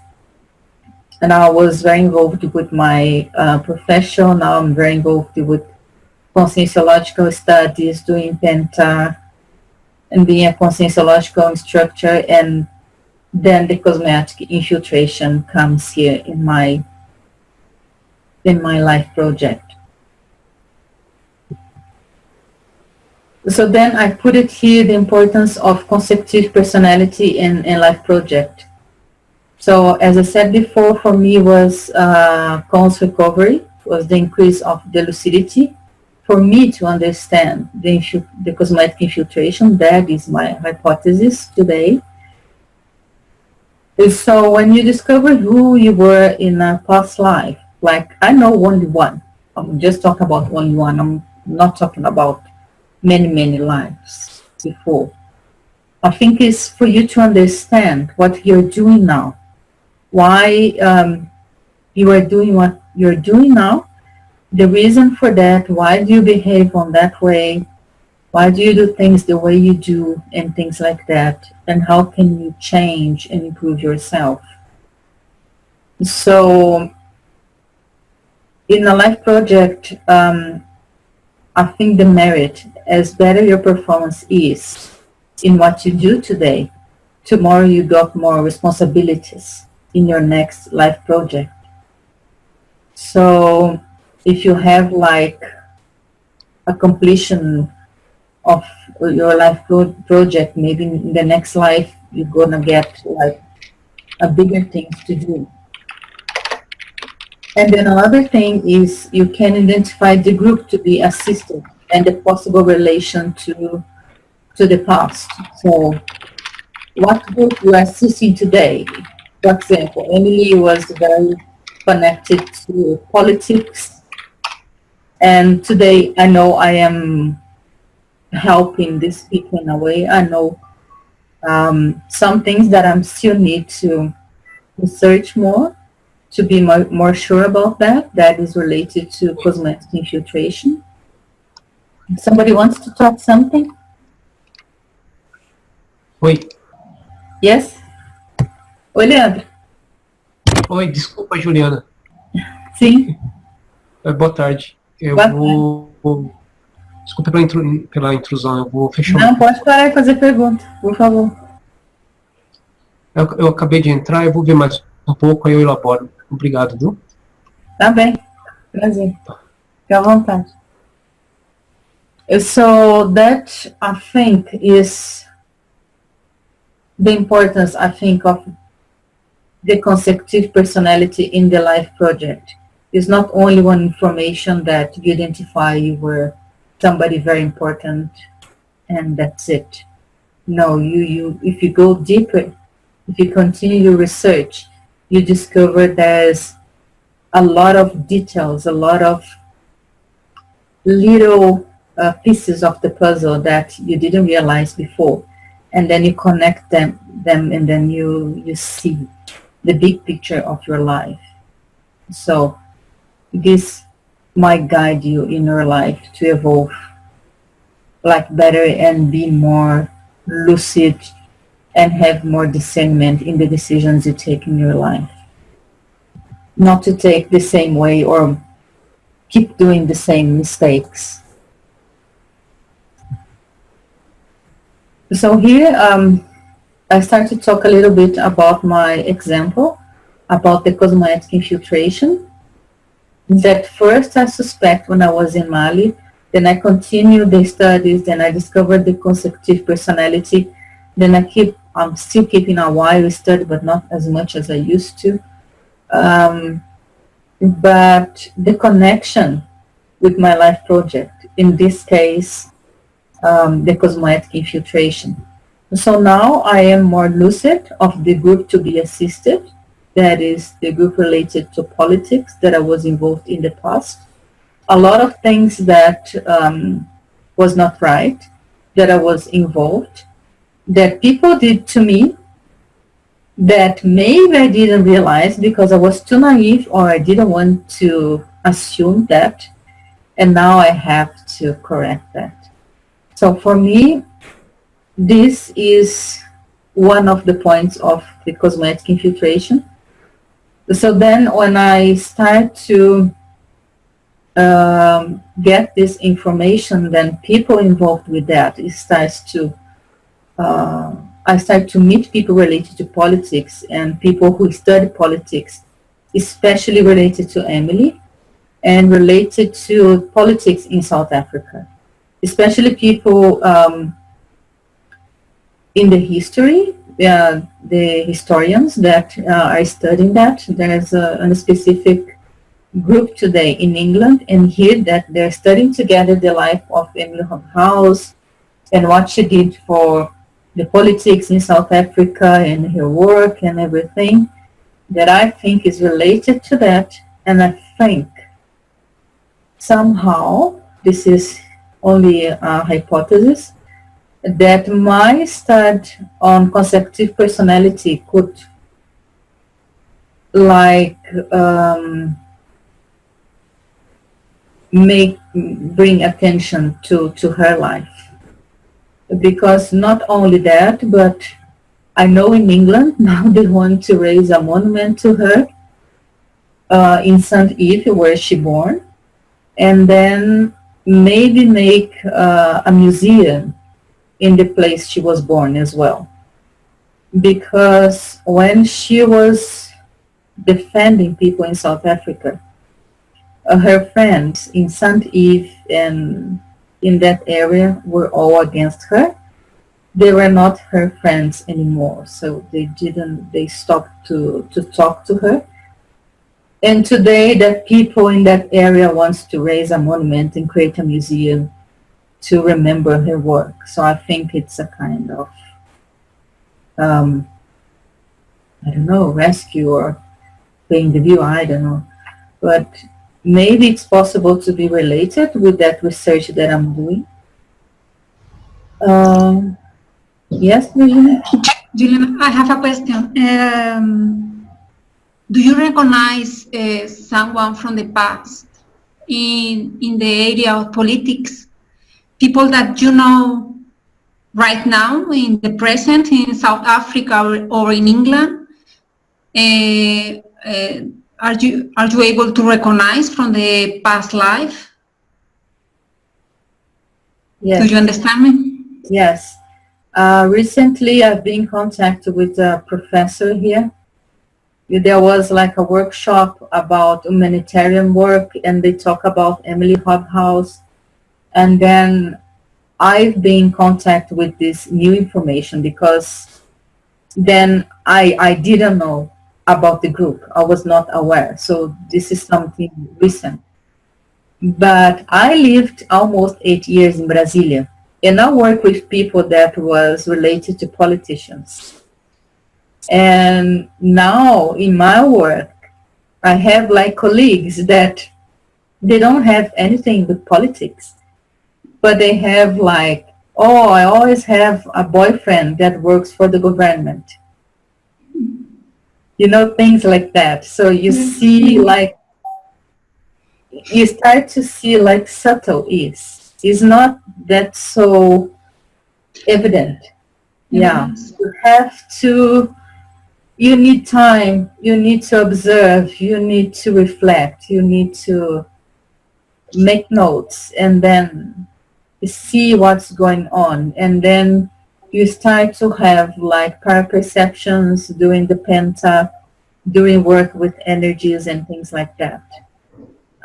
And I was very involved with my profession. Now I'm very involved with conscienciological studies, doing Penta, and being a conscienciological instructor. And then the cosmetic infiltration comes here in my life project. So then I put it here, the importance of consecutive personality in life project. So as I said before, for me was Cohn's recovery, was the increase of the lucidity. For me to understand the cosmetic infiltration, that is my hypothesis today. And so when you discover who you were in a past life, like I know only one. I'm just talking about only one. I'm not talking about many lives before. I think it's for you to understand what you're doing now, why you are doing what you're doing now, the reason for that, why do you behave on that way, why do you do things the way you do, and things like that, and how can you change and improve yourself. So in a life project, I think the merit, as better your performance is in what you do today, tomorrow you got more responsibilities in your next life project. So if you have like a completion of your life project, maybe in the next life you're gonna get like a bigger things to do. And then another thing is you can identify the group to be assisted and the possible relation to the past. So what group you are assisting today? For example, Emily was very connected to politics, and today I know I am helping these people in a way. I know some things that I still need to research more to be more sure about that. That is related to cosmetic infiltration. Somebody wants to talk something? Oi. Yes? Oi, Leandro. Oi, desculpa, Juliana. Sim. Boa tarde. Eu Boa vou Desculpa pela intrusão, eu vou fechar. Não, pode parar e fazer pergunta, por favor. Eu acabei de entrar, eu vou ver mais um pouco, aí eu elaboro. Obrigado, viu? Tá bem, prazer. Fique à vontade. So that, I think, is the importance, I think, of the consecutive personality in the life project. It's not only one information that you identify you were somebody very important and that's it. No, if you go deeper, if you continue your research, you discover there's a lot of details, a lot of little pieces of the puzzle that you didn't realize before, and then you connect them and then you see the big picture of your life. So this might guide you in your life to evolve like better and be more lucid and have more discernment in the decisions you take in your life. Not to take the same way or keep doing the same mistakes. So here I start to talk a little bit about my example about the cosmetic infiltration. That first I suspect when I was in Mali, then I continued the studies, then I discovered the consecutive personality, then I'm still keeping a while study, but not as much as I used to. But the connection with my life project, in this case, the cosmetic infiltration. So now I am more lucid of the group to be assisted, that is the group related to politics that I was involved in the past. A lot of things that was not right, that I was involved, that people did to me, that maybe I didn't realize because I was too naive or I didn't want to assume that, and now I have to correct that. So for me, this is one of the points of the cosmetic infiltration. So then when I start to get this information, then people involved with that, it starts to I start to meet people related to politics and people who study politics, especially related to Emily and related to politics in South Africa, especially people in the history, the historians that are studying that. There's a specific group today in England and here that they're studying together the life of Emily House and what she did for the politics in South Africa and her work and everything that I think is related to that. And I think somehow, this is only a hypothesis, that my start on consecutive personality could bring attention to her life. Because not only that, but I know in England now they want to raise a monument to her in St. Eve, where she born, and then maybe make a museum in the place she was born as well. Because when she was defending people in South Africa, her friends in St. Eve and in that area were all against her. They were not her friends anymore, so they stopped to talk to her. And today the people in that area wants to raise a monument and create a museum to remember her work. So I think it's a kind of, I don't know, rescue or paying the bill, I don't know. But maybe it's possible to be related with that research that I'm doing. Yes, Virginia? Juliana, I have a question. Do you recognize someone from the past in the area of politics? People that you know right now in the present in South Africa or in England? Are you able to recognize from the past life? Yes. Do you understand me? Yes. Recently, I've been in contact with a professor here. There was like a workshop about humanitarian work, and they talk about Emily Hobhouse. And then I've been in contact with this new information because then I didn't know about the group. I was not aware. So this is something recent. But I lived almost 8 years in Brasilia, and I worked with people that was related to politicians. And now in my work, I have like colleagues that they don't have anything with politics, but they have like, oh, I always have a boyfriend that works for the government. You know, things like that. So you see like, you start to see like subtle is. It's not that so evident. Yeah. You have to, you need time, you need to observe, you need to reflect, you need to make notes, and then see what's going on. And then you start to have like paraperceptions during the penta, doing work with energies and things like that.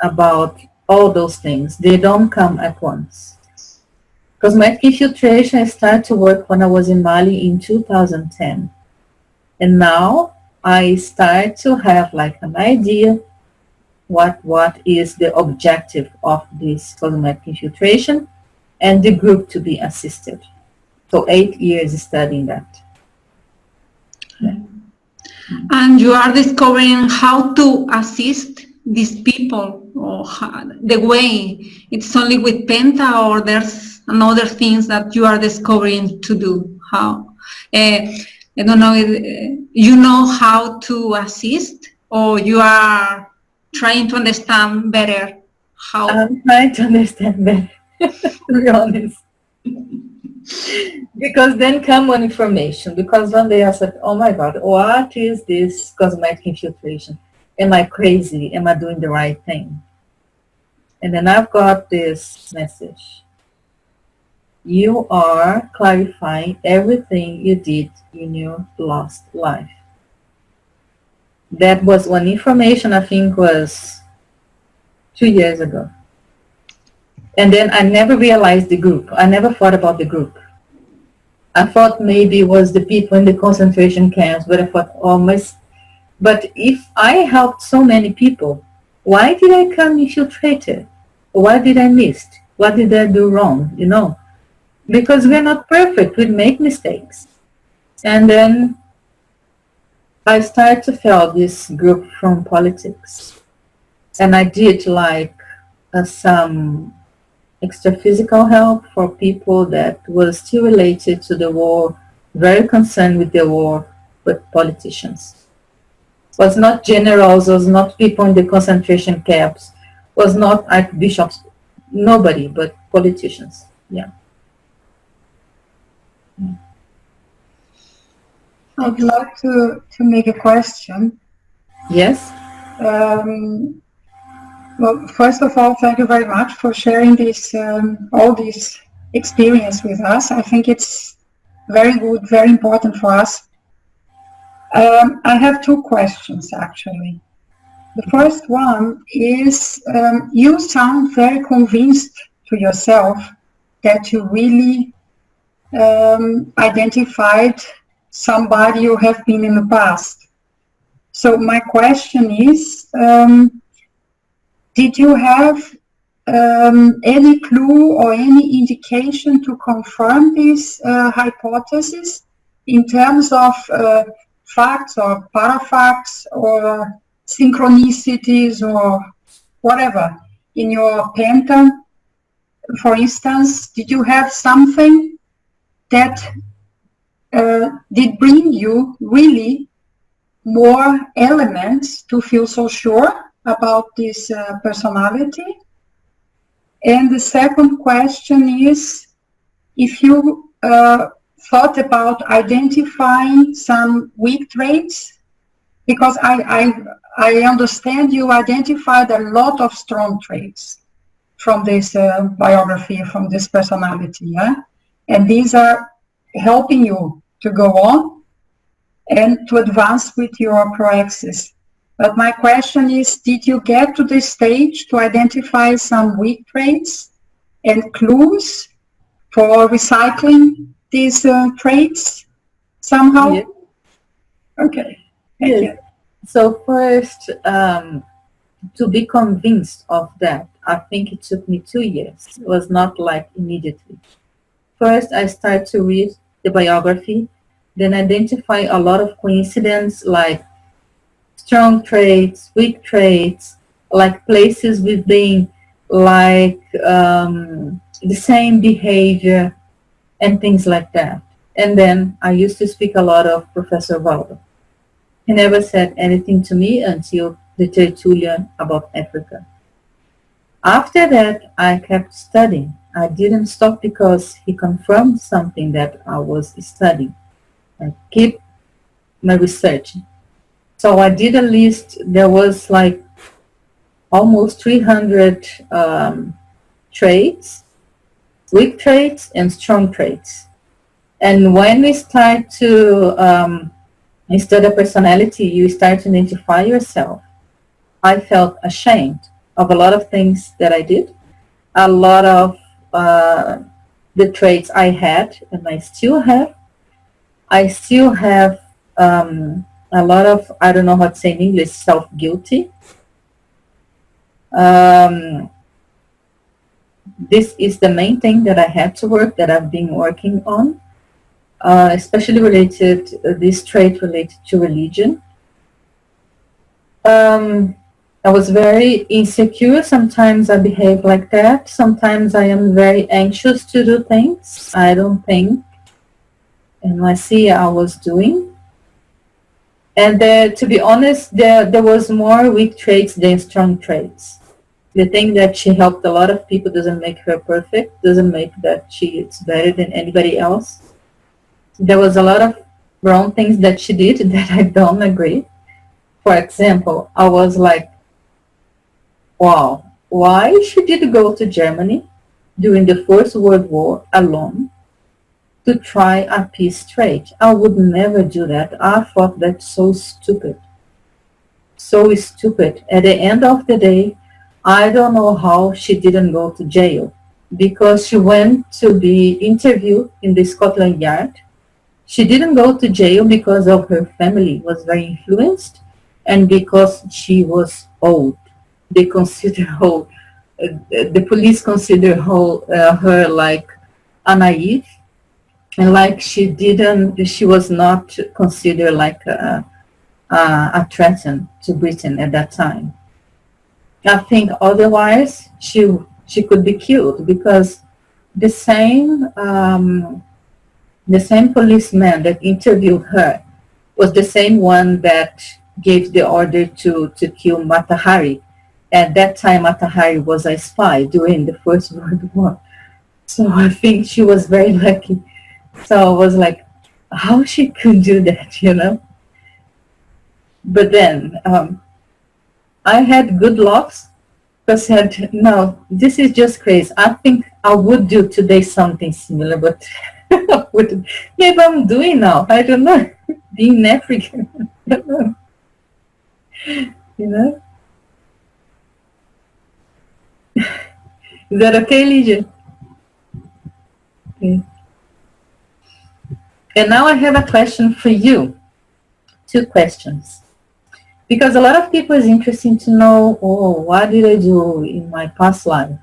About all those things. They don't come at once. Cosmetic infiltration, I started to work when I was in Mali in 2010. And now I start to have like an idea what is the objective of this cosmetic infiltration and the group to be assisted. So 8 years studying that. Yeah. And you are discovering how to assist these people, or the way it's only with Penta, or there's another things that you are discovering to do. How I don't know, you know how to assist, or you are trying to understand better how? I'm trying to understand better, to be honest. Because then come one information. Because one day I said, oh my God, what is this cosmetic infiltration? Am I crazy? Am I doing the right thing? And then I've got this message. You are clarifying everything you did in your last life. That was one information, I think was 2 years ago. And then I never realized the group. I never thought about the group. I thought maybe it was the people in the concentration camps, but I thought, oh, but if I helped so many people, why did I come infiltrated? Why did I miss? What did I do wrong? You know, because we're not perfect. We make mistakes. And then I started to feel this group from politics. And I did like some extra physical help for people that was still related to the war, very concerned with the war, but politicians. Was not generals, was not people in the concentration camps, was not archbishops, nobody but politicians. Yeah. I'd like to make a question. Yes. Well, first of all, thank you very much for sharing this, all this experience with us. I think it's very good, very important for us. I have two questions, actually. The first one is, you sound very convinced to yourself that you really identified somebody you have been in the past. So my question is, did you have any clue or any indication to confirm this hypothesis in terms of facts or parafacts or synchronicities or whatever? In your penta, for instance, did you have something that did bring you really more elements to feel so sure about this personality? And the second question is, if you thought about identifying some weak traits, because I understand you identified a lot of strong traits. from this biography, from this personality, yeah? And these are helping you to go on and to advance with your praxis. But my question is, did you get to this stage to identify some weak traits and clues for recycling these traits somehow? Yeah. Okay, thank Yes. you. So first, to be convinced of that, I think it took me 2 years. It was not like immediately. First, I started to read the biography, then identify a lot of coincidence like strong traits, weak traits, like places we've been, like the same behavior and things like that. And then I used to speak a lot of Professor Waldo. He never said anything to me until the tertulia about Africa. After that, I kept studying. I didn't stop because he confirmed something that I was studying. I keep my research. So I did a list. There was like almost 300 traits, weak traits and strong traits. And when we start to study personality, you start to identify yourself. I felt ashamed of a lot of things that I did, a lot of the traits I had and I still have. I still have a lot of, I don't know how to say in English, self-guilty. This is the main thing that I had to work, that I've been working on, especially related, this trait related to religion. I was very insecure. Sometimes I behave like that. Sometimes I am very anxious to do things I don't think and I see I was doing. And to be honest, there was more weak traits than strong traits. The thing that she helped a lot of people doesn't make her perfect, doesn't make that she is better than anybody else. There was a lot of wrong things that she did that I don't agree. For example, I was like, wow, why she did go to Germany during the First World War alone to try a peace trade? I would never do that. I thought that's so stupid. So stupid. At the end of the day, I don't know how she didn't go to jail, because she went to be interviewed in the Scotland Yard. She didn't go to jail because of her family was very influenced and because she was old. They consider her, the police consider her like a naive, and like she was not considered like a threat to Britain at that time. I think otherwise she could be killed, because the same policeman that interviewed her was the same one that gave the order to kill Mata Hari. At that time, Mata Hari was a spy during the First World War. So I think she was very lucky. So I was like, how she could do that, you know? But then I had good luck, because I said, no, this is just crazy. I think I would do today something similar, but maybe I'm doing now. I don't know. Being African, I don't know. You know? Is that okay, Lydia? Okay. And now I have a question for you. 2 questions. Because a lot of people is interested to know, oh, what did I do in my past life?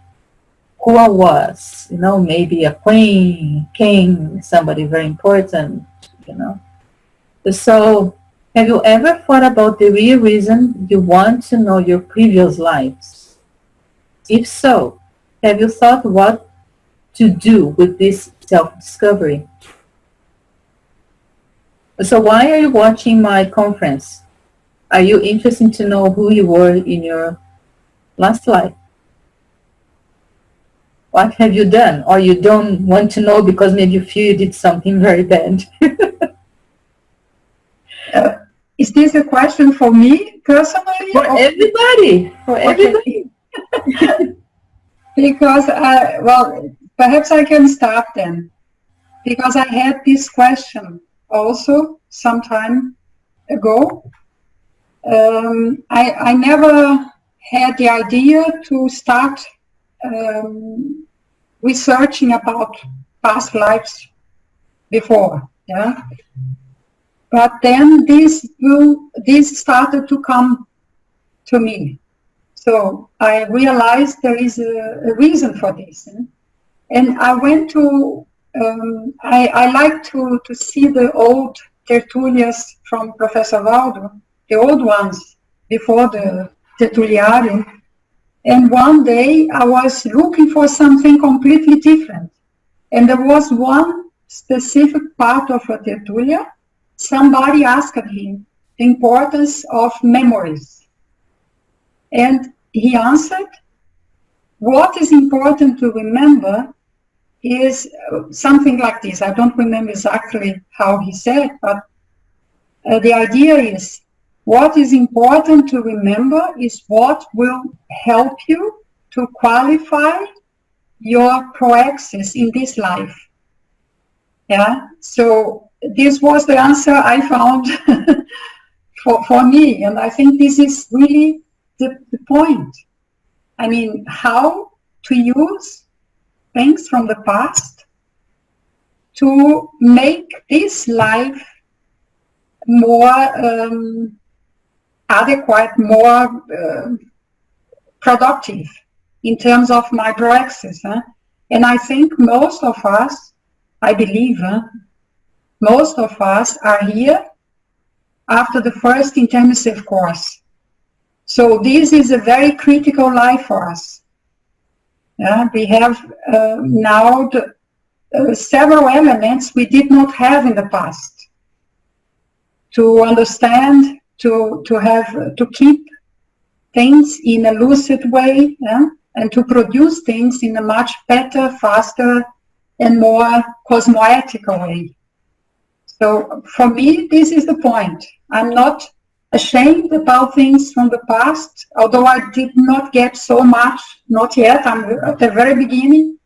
Who I was, you know, maybe a queen, king, somebody very important, you know. So have you ever thought about the real reason you want to know your previous lives? If so, have you thought what to do with this self-discovery? So why are you watching my conference? Are you interested to know who you were in your last life? What have you done? Or you don't want to know because maybe you feel you did something very bad? Is this a question for me personally? For everybody. For Okay. everybody. Because, well, perhaps I can start then. Because I had this question also some time ago. I never had the idea to start researching about past lives before, yeah. But then this started to come to me. So I realized there is a reason for this. And I went to, I like to see the old tertulias from Professor Waldo, the old ones before the Tertuliarium. And one day I was looking for something completely different. And there was one specific part of a tertulia. Somebody asked him the importance of memories. And he answered, what is important to remember is something like this. I don't remember exactly how he said, but the idea is, what is important to remember is what will help you to qualify your proexis in this life. Yeah, so this was the answer I found for me, and I think this is really the point. I mean, how to use things from the past to make this life more adequate, more productive in terms of my proexis. And I think most of us, I believe, most of us are here after the first intermissive course. So this is a very critical life for us. We have now several elements we did not have in the past to understand, to keep things in a lucid way, and to produce things in a much better, faster, and more cosmoetical way. So for me, this is the point. I'm not ashamed about things from the past, although I did not get so much, not yet, I'm at the very beginning,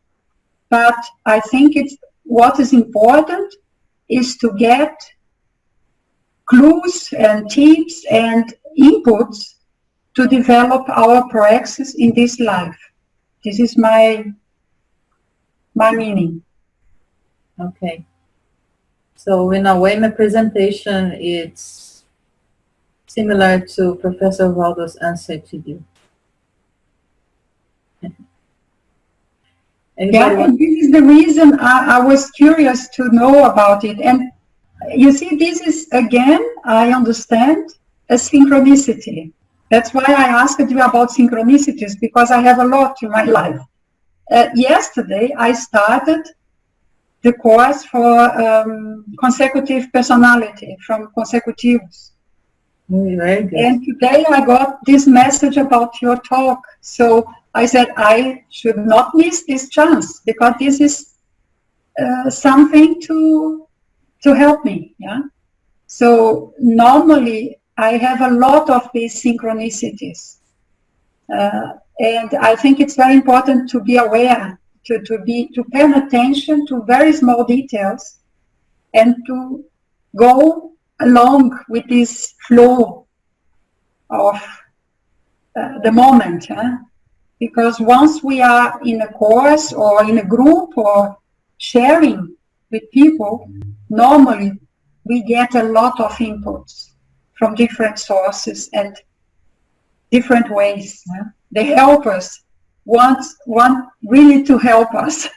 but I think what is important is to get clues and tips and inputs to develop our proexis in this life. This is my meaning. Okay. So in a way, my presentation is similar to Professor Waldo's answer to you. Yeah, and this is the reason I was curious to know about it. And you see, this is, again, I understand, a synchronicity. That's why I asked you about synchronicities, because I have a lot in my life. Yesterday, I started the course for consecutive personality from Consecutivos. Very good. And today I got this message about your talk. So I said I should not miss this chance, because this is something to help me. Yeah. So normally I have a lot of these synchronicities, and I think it's very important to be aware, to pay attention to very small details, and to go along with this flow of the moment. Because once we are in a course or in a group or sharing with people, normally we get a lot of inputs from different sources and different ways. They help us, want really to help us.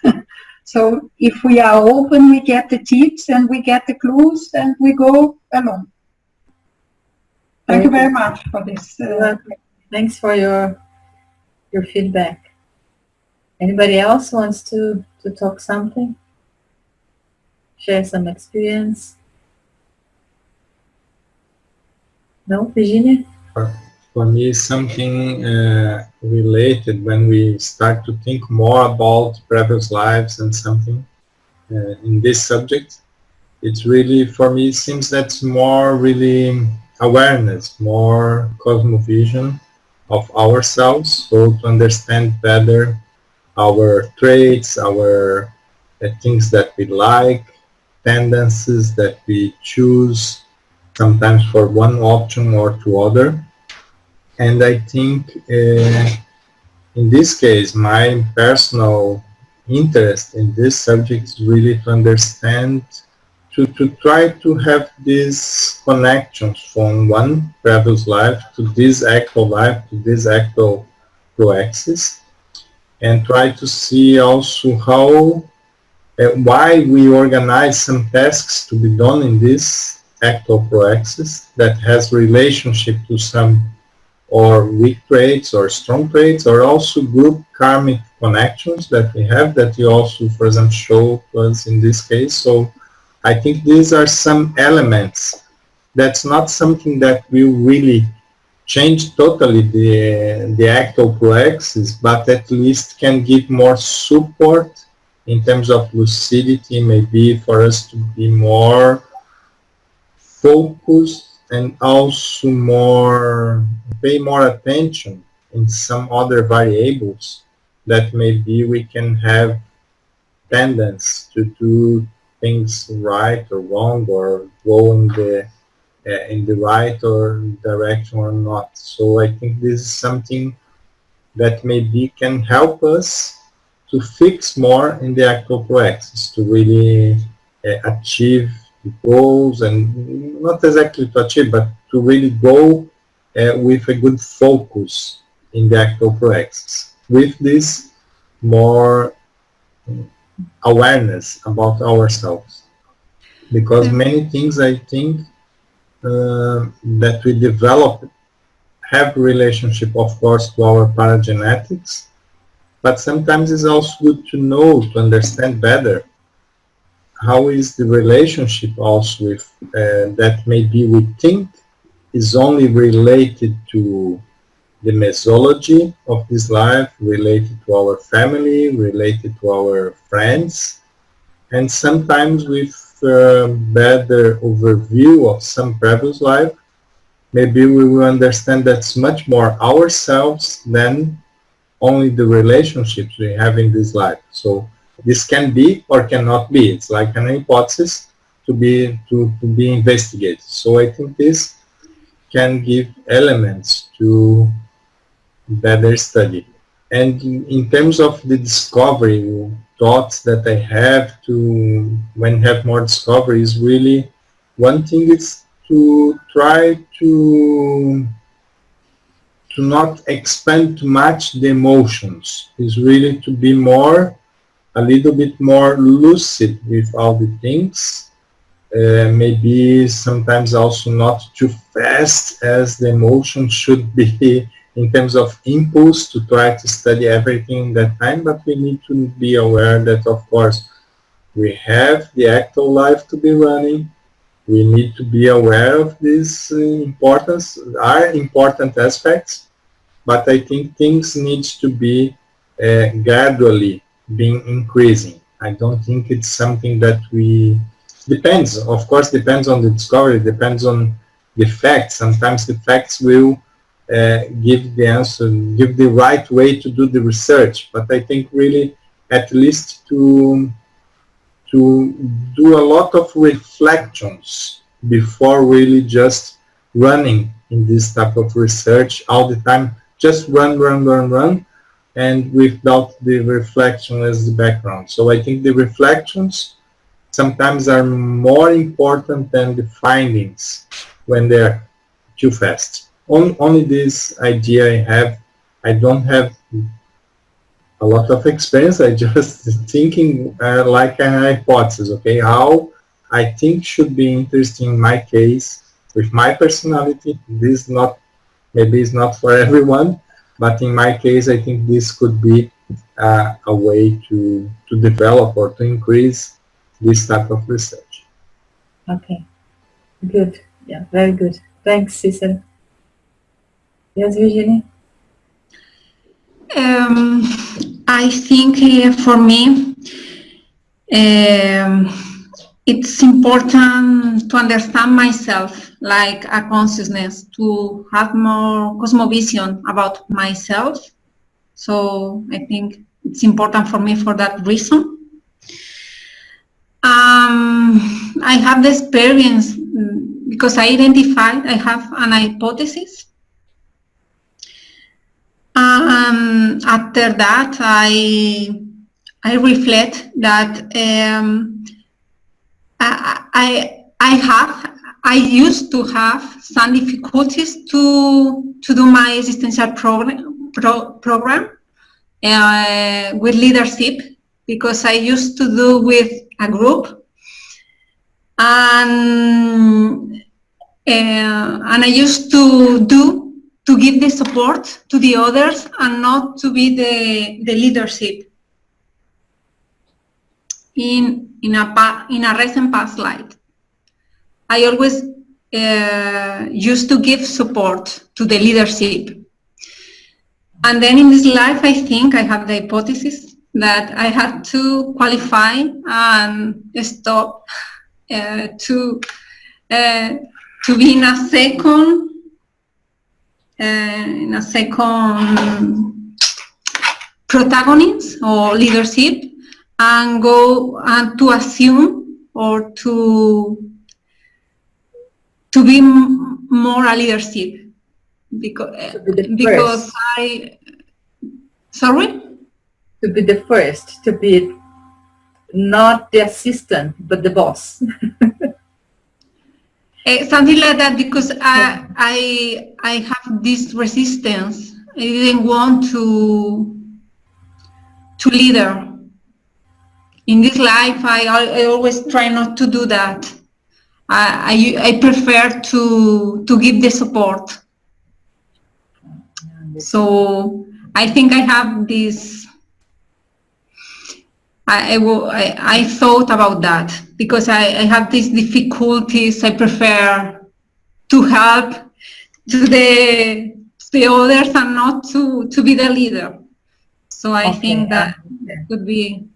So if we are open, we get the tips and we get the clues and we go along. Thank you very much for this. Thanks for your feedback. Anybody else wants to talk something? Share some experience? No, Virginia? For me, something related when we start to think more about previous lives and something in this subject. It's really, for me, it seems that's more really awareness, more cosmovision of ourselves, so to understand better our traits, our things that we like, tendencies that we choose, sometimes for one option or to other. And I think in this case, my personal interest in this subject is really to understand, to try to have these connections from one previous life to this actual life, to this actual proaxis, and try to see also how, why we organize some tasks to be done in this actual proaxis that has relationship to some or weak traits or strong traits, or also group karmic connections that we have that you also, for example, show us in this case. So I think these are some elements. That's not something that will really change totally the actual proaxis, but at least can give more support in terms of lucidity, maybe for us to be more focused and also more pay more attention in some other variables that maybe we can have tendency to do things right or wrong, or go in the right or direction or not. So I think this is something that maybe can help us to fix more in the actual proaxis, to really achieve the goals, and not exactly to achieve, but to really go with a good focus in the actual proaxis, with this more awareness about ourselves. Because many things I think that we develop have relationship, of course, to our paragenetics, but sometimes it's also good to know, to understand better how is the relationship also with that maybe we think is only related to the mesology of this life, related to our family, related to our friends, and sometimes with better overview of some previous life, maybe we will understand that's much more ourselves than only the relationships we have in this life. So this can be or cannot be. It's like an hypothesis to be investigated. So I think this can give elements to better study. And in terms of the discovery, thoughts that I have to, when have more discovery, is really, one thing is to try to not expand too much the emotions, is really to be more, a little bit more lucid with all the things. Maybe sometimes also not too fast as the emotion should be in terms of impulse to try to study everything in that time, but we need to be aware that, of course, we have the actual life to be running. We need to be aware of these importance, are important aspects, but I think things need to be gradually being increasing. I don't think it's something that we, depends, of course, depends on the discovery, depends on the facts. Sometimes the facts will give the answer, give the right way to do the research, but I think really at least to do a lot of reflections before really just running in this type of research all the time, just run, and without the reflection as the background. So I think the reflections sometimes are more important than the findings when they're too fast. Only this idea I have. I don't have a lot of experience. I just thinking like a hypothesis, okay, how I think should be interesting in my case with my personality. This not, maybe it's not for everyone, but in my case, I think this could be a way to develop or to increase this type of research. Okay, good. Yeah, very good. Thanks, Cecil. Yes, Virginie? I think for me, it's important to understand myself like a consciousness, to have more cosmovision about myself. So I think it's important for me for that reason. I have the experience because I identified I have an hypothesis. After that, I reflect that I used to have some difficulties to do my existential program with leadership, because I used to do with a group, and I used to give the support to the others and not to be the leadership. In a recent past life, I always used to give support to the leadership. And then in this life, I think I have the hypothesis that I had to qualify and stop to be in a second protagonist or leadership, and go and to assume or to be more a leadership, because sorry? To be the first, to be not the assistant, but the boss. Something like that, because I have this resistance. I didn't want to leader. In this life, I always try not to do that. I prefer to give the support. So I think I have this. I thought about that because I have these difficulties. I prefer to help to the others and not to be the leader. So I think that could be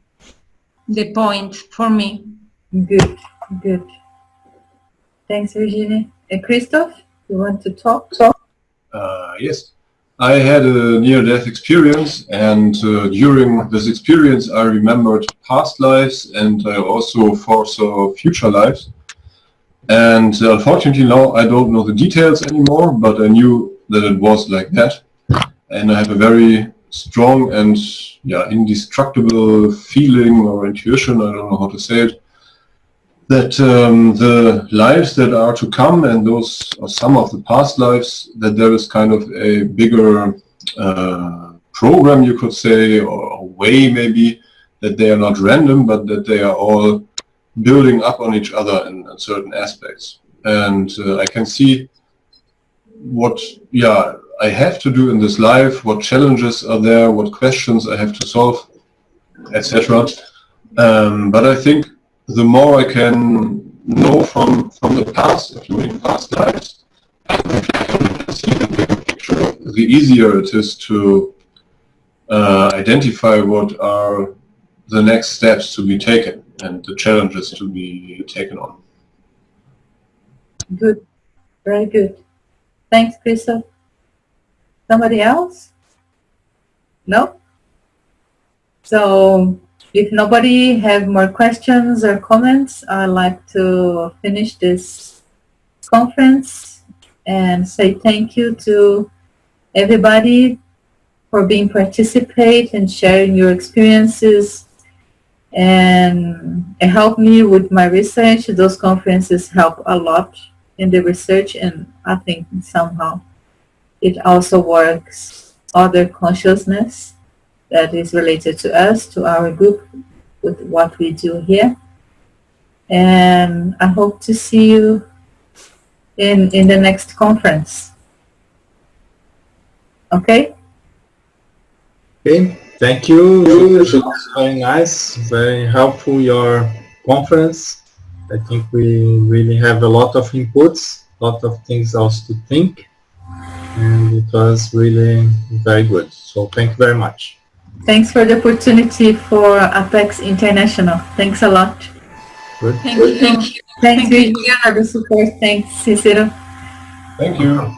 the point for me. Good. Thanks, Virginie. And Christoph, you want to talk? Yes. I had a near-death experience, and during this experience I remembered past lives, and I also foresaw future lives. And unfortunately now I don't know the details anymore, but I knew that it was like that. And I have a very strong and indestructible feeling or intuition, I don't know how to say it, that the lives that are to come, and those are some of the past lives, that there is kind of a bigger program, you could say, or a way maybe, that they are not random, but that they are all building up on each other in certain aspects. And I can see what I have to do in this life, what challenges are there, what questions I have to solve, etc. But I think the more I can know from the past, including past lives, and reflect on it and see the bigger picture, the easier it is to identify what are the next steps to be taken and the challenges to be taken on. Good. Very good. Thanks, Christoph. Somebody else? No? So, if nobody have more questions or comments, I'd like to finish this conference and say thank you to everybody for being participate and sharing your experiences and help me with my research. Those conferences help a lot in the research, and I think somehow it also works other consciousness that is related to us, to our group, with what we do here. And I hope to see you in the next conference. Okay? Okay, thank you. It was very nice, very helpful, your conference. I think we really have a lot of inputs, a lot of things also to think, and it was really very good. So thank you very much. Thanks for the opportunity for Apex International. Thanks a lot. Good. Thank you. Thanks, Virginia, for the support. Thanks, Cicero. Thank you.